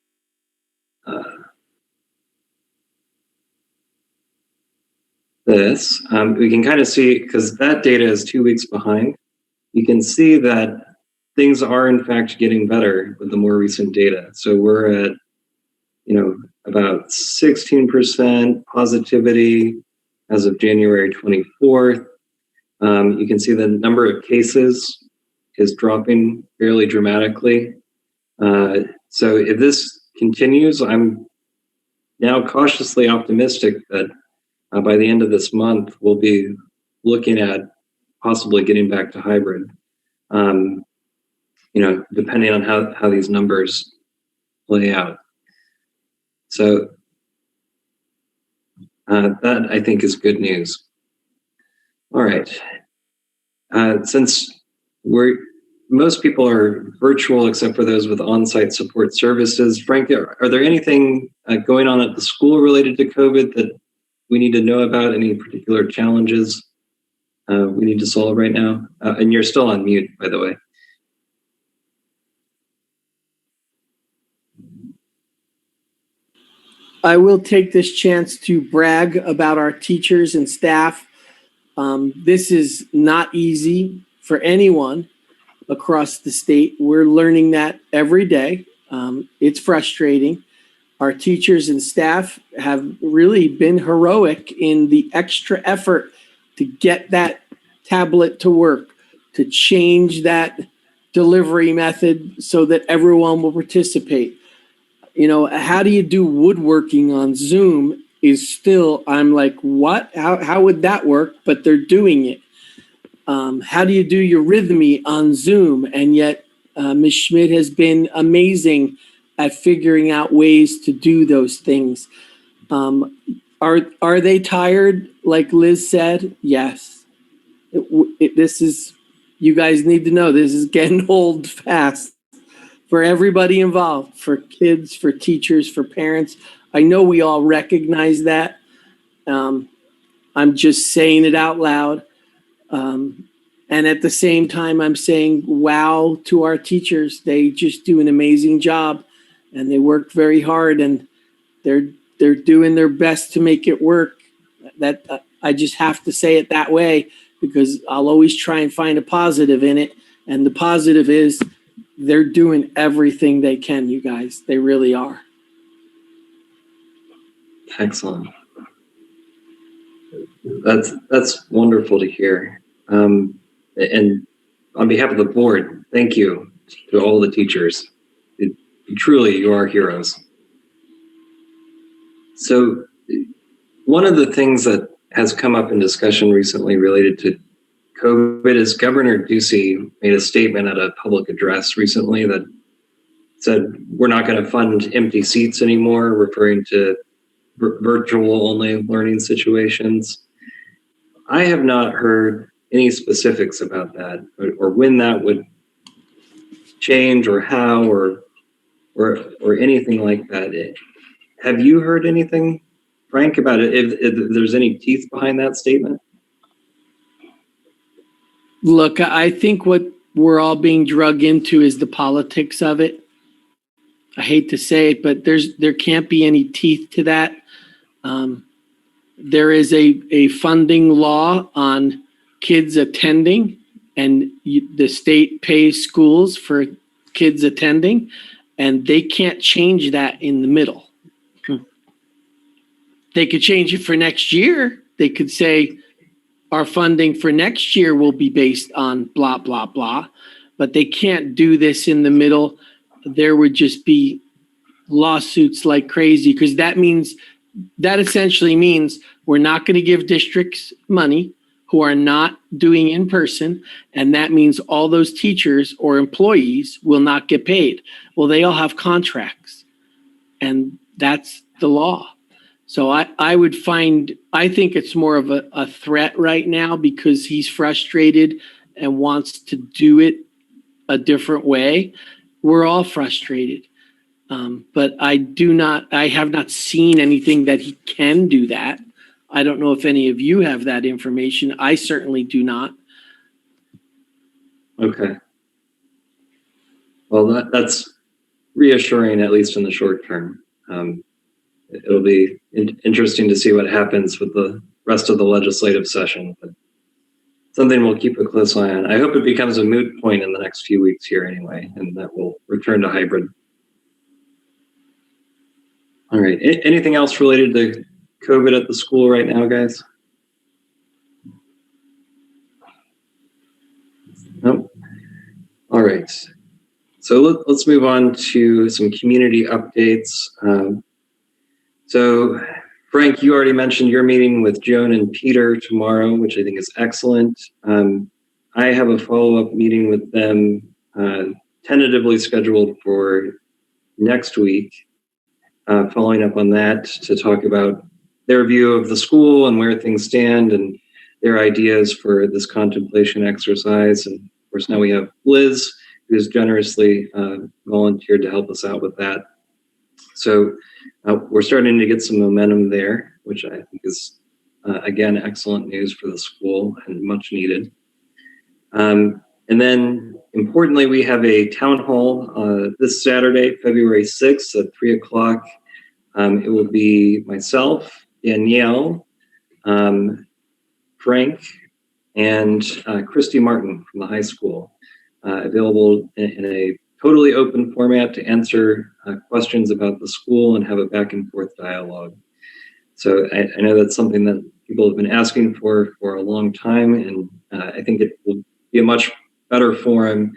this. We can kind of see, because that data is 2 weeks behind, you can see that things are in fact getting better with the more recent data. So we're at, about 16% positivity as of January 24th. You can see the number of cases is dropping fairly dramatically. So if this continues, I'm now cautiously optimistic that by the end of this month, we'll be looking at possibly getting back to hybrid, depending on how these numbers play out. So that, I think, is good news. All right. Since most people are virtual except for those with on-site support services, Frank, are there anything going on at the school related to COVID that we need to know about? Any particular challenges we need to solve right now? And you're still on mute, by the way. I will take this chance to brag about our teachers and staff. This is not easy for anyone across the state. We're learning that every day. It's frustrating. Our teachers and staff have really been heroic in the extra effort to get that tablet to work, to change that delivery method so that everyone will participate. How do you do woodworking on Zoom is still, I'm like, what? How would that work? But they're doing it. How do you do eurythmy on Zoom? And yet Ms. Schmidt has been amazing at figuring out ways to do those things. Are they tired? Like Liz said, yes. This is, you guys need to know, this is getting old fast for everybody involved, for kids, for teachers, for parents. I know we all recognize that. I'm just saying it out loud. And at the same time, I'm saying wow to our teachers. They just do an amazing job and they work very hard and they're doing their best to make it work. That I just have to say it that way because I'll always try and find a positive in it. And the positive is they're doing everything they can, you guys. They really are. Excellent. That's wonderful to hear. And on behalf of the board, thank you to all the teachers. Truly, you are heroes. So one of the things that has come up in discussion recently related to COVID is Governor Ducey made a statement at a public address recently that said, we're not going to fund empty seats anymore, referring to virtual only learning situations. I have not heard any specifics about that or when that would change or how or anything like that. Have you heard anything, Frank, about it? If there's any teeth behind that statement? Look, I think what we're all being drugged into is the politics of it. I hate to say it, but there can't be any teeth to that. There is a funding law on kids attending, and the state pays schools for kids attending, and they can't change that in the middle. They could change it for next year. They could say, our funding for next year will be based on blah, blah, blah, but they can't do this in the middle. There would just be lawsuits like crazy because that means that essentially means we're not going to give districts money who are not doing in person. And that means all those teachers or employees will not get paid. Well, they all have contracts, and that's the law. So I think it's more of a threat right now because he's frustrated and wants to do it a different way. We're all frustrated. But I have not seen anything that he can do that. I don't know if any of you have that information. I certainly do not. Okay. Well, that's reassuring, at least in the short term. It'll be interesting to see what happens with the rest of the legislative session, but something we'll keep a close eye on. I hope it becomes a moot point in the next few weeks here anyway, and that we'll return to hybrid. All right. Anything else related to COVID at the school right now, guys? Nope. All right. So let's move on to some community updates. So Frank, you already mentioned your meeting with Joan and Peter tomorrow, which I think is excellent. I have a follow-up meeting with them tentatively scheduled for next week, following up on that to talk about their view of the school and where things stand and their ideas for this contemplation exercise. And of course, now we have Liz, who's generously volunteered to help us out with that. So we're starting to get some momentum there, which I think is, again, excellent news for the school and much needed. And then importantly, we have a town hall this Saturday, February 6th at 3 o'clock. It will be myself, Danielle, Frank, and Christy Martin from the high school, available in a totally open format to answer questions about the school and have a back and forth dialogue. So I know that's something that people have been asking for a long time, and I think it will be a much better forum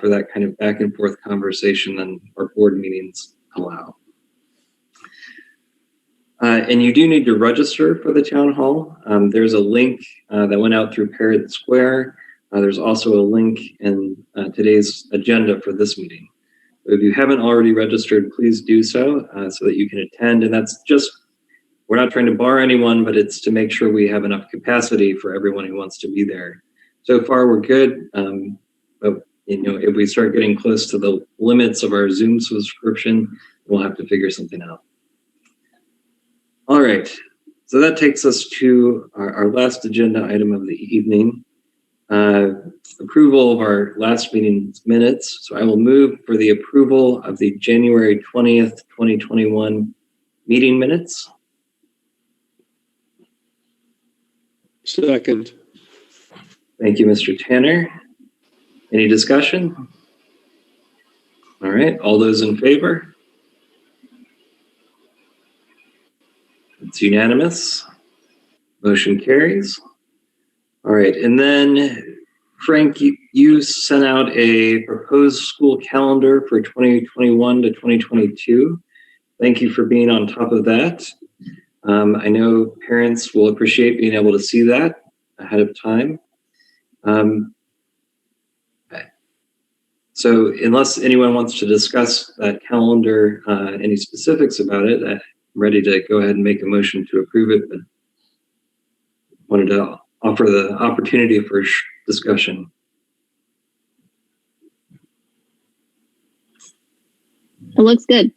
for that kind of back and forth conversation than our board meetings allow. And you do need to register for the town hall. There's a link that went out through Parrott Square. There's also a link in today's agenda for this meeting. If you haven't already registered, please do so so that you can attend. And that's just, we're not trying to bar anyone, but it's to make sure we have enough capacity for everyone who wants to be there. So far, we're good. But if we start getting close to the limits of our Zoom subscription, we'll have to figure something out. All right. So that takes us to our last agenda item of the evening. Approval of our last meeting's minutes. So I will move for the approval of the January 20th, 2021 meeting minutes. Second. Thank you, Mr. Tanner. Any discussion? All right, all those in favor? It's unanimous. Motion carries. All right, and then Frank, you sent out a proposed school calendar for 2021 to 2022. Thank you for being on top of that. I know parents will appreciate being able to see that ahead of time. So unless anyone wants to discuss that calendar, any specifics about it, I'm ready to go ahead and make a motion to approve it, but wanted to offer the opportunity for discussion. It looks good.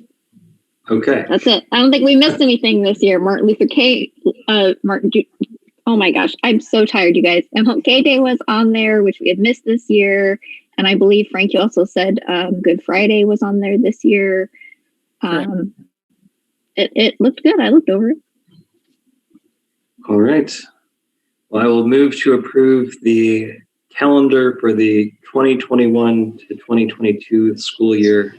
Okay. That's it. I don't think we missed anything this year. Martin Luther King, oh my gosh, I'm so tired, you guys. MLK Day was on there, which we had missed this year. And I believe Frank, you also said Good Friday was on there this year. It looked good. I looked over it. All right. Well, I will move to approve the calendar for the 2021 to 2022 school year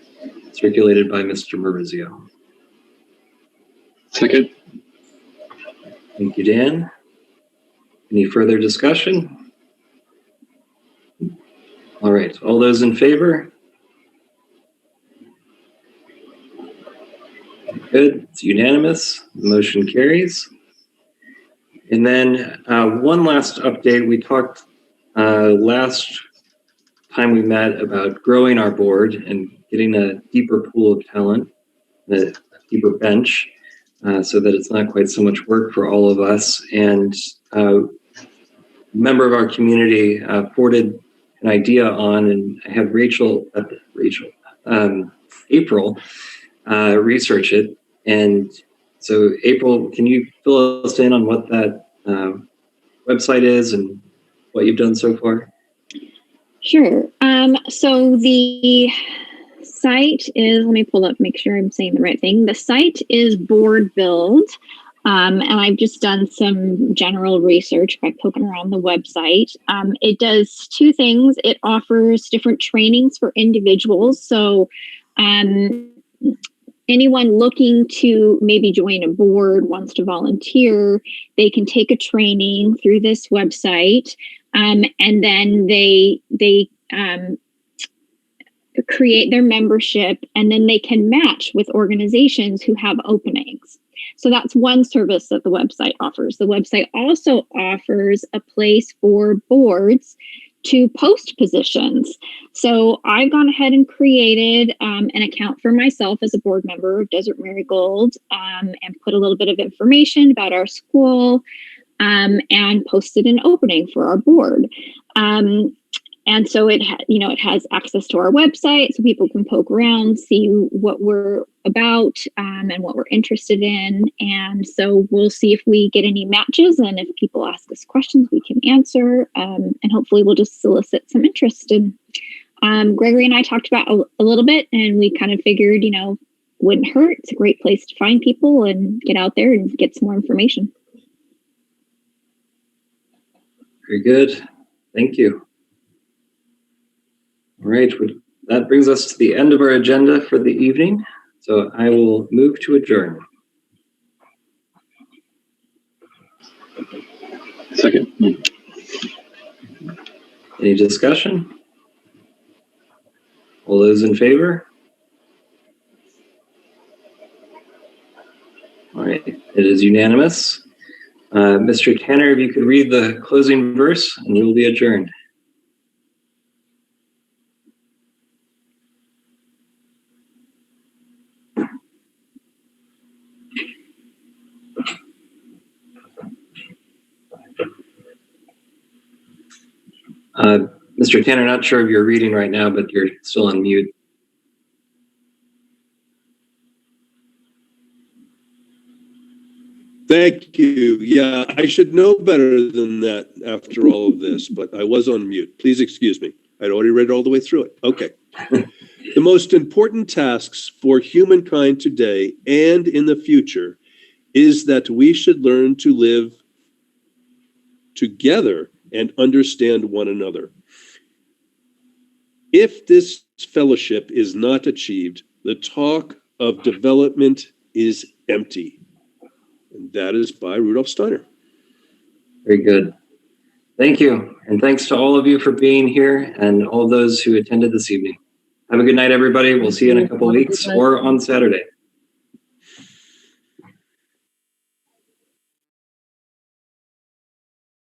circulated by Mr. Maurizio. Second. Thank you, Dan. Any further discussion? All right, all those in favor? Good. It's unanimous. The motion carries. And then one last update. We talked last time we met about growing our board and getting a deeper pool of talent, a deeper bench, so that it's not quite so much work for all of us. And a member of our community forwarded an idea on, and I had April research it. And so April, can you fill us in on what that website is and what you've done so far? Sure. So the site is, let me pull up, make sure I'm saying the right thing. The site is Board Build. And I've just done some general research by poking around the website. It does two things. It offers different trainings for individuals. So anyone looking to maybe join a board, wants to volunteer, they can take a training through this website. And then they create their membership, and then they can match with organizations who have openings. So that's one service that the website offers. The website also offers a place for boards to post positions. So I've gone ahead and created an account for myself as a board member of Desert Marigold, and put a little bit of information about our school, and posted an opening for our board. And so it has access to our website, so people can poke around, see what we're about, and what we're interested in. And so we'll see if we get any matches, and if people ask us questions, we can answer, and hopefully we'll just solicit some interest. And Gregory and I talked about a little bit, and we kind of figured, wouldn't hurt. It's a great place to find people and get out there and get some more information. Very good. Thank you. All right, that brings us to the end of our agenda for the evening. So I will move to adjourn. Second. Any discussion? All those in favor? All right, it is unanimous. Mr. Tanner, if you could read the closing verse, and we will be adjourned. Mr. Tanner, not sure if you're reading right now, but you're still on mute. Thank you. Yeah, I should know better than that after all of this, but I was on mute. Please excuse me. I'd already read all the way through it. Okay. The most important tasks for humankind today and in the future is that we should learn to live together and understand one another. If this fellowship is not achieved, the talk of development is empty. And that is by Rudolf Steiner. Very good. Thank you. And thanks to all of you for being here and all those who attended this evening. Have a good night, everybody. We'll see you in a couple of weeks or on Saturday.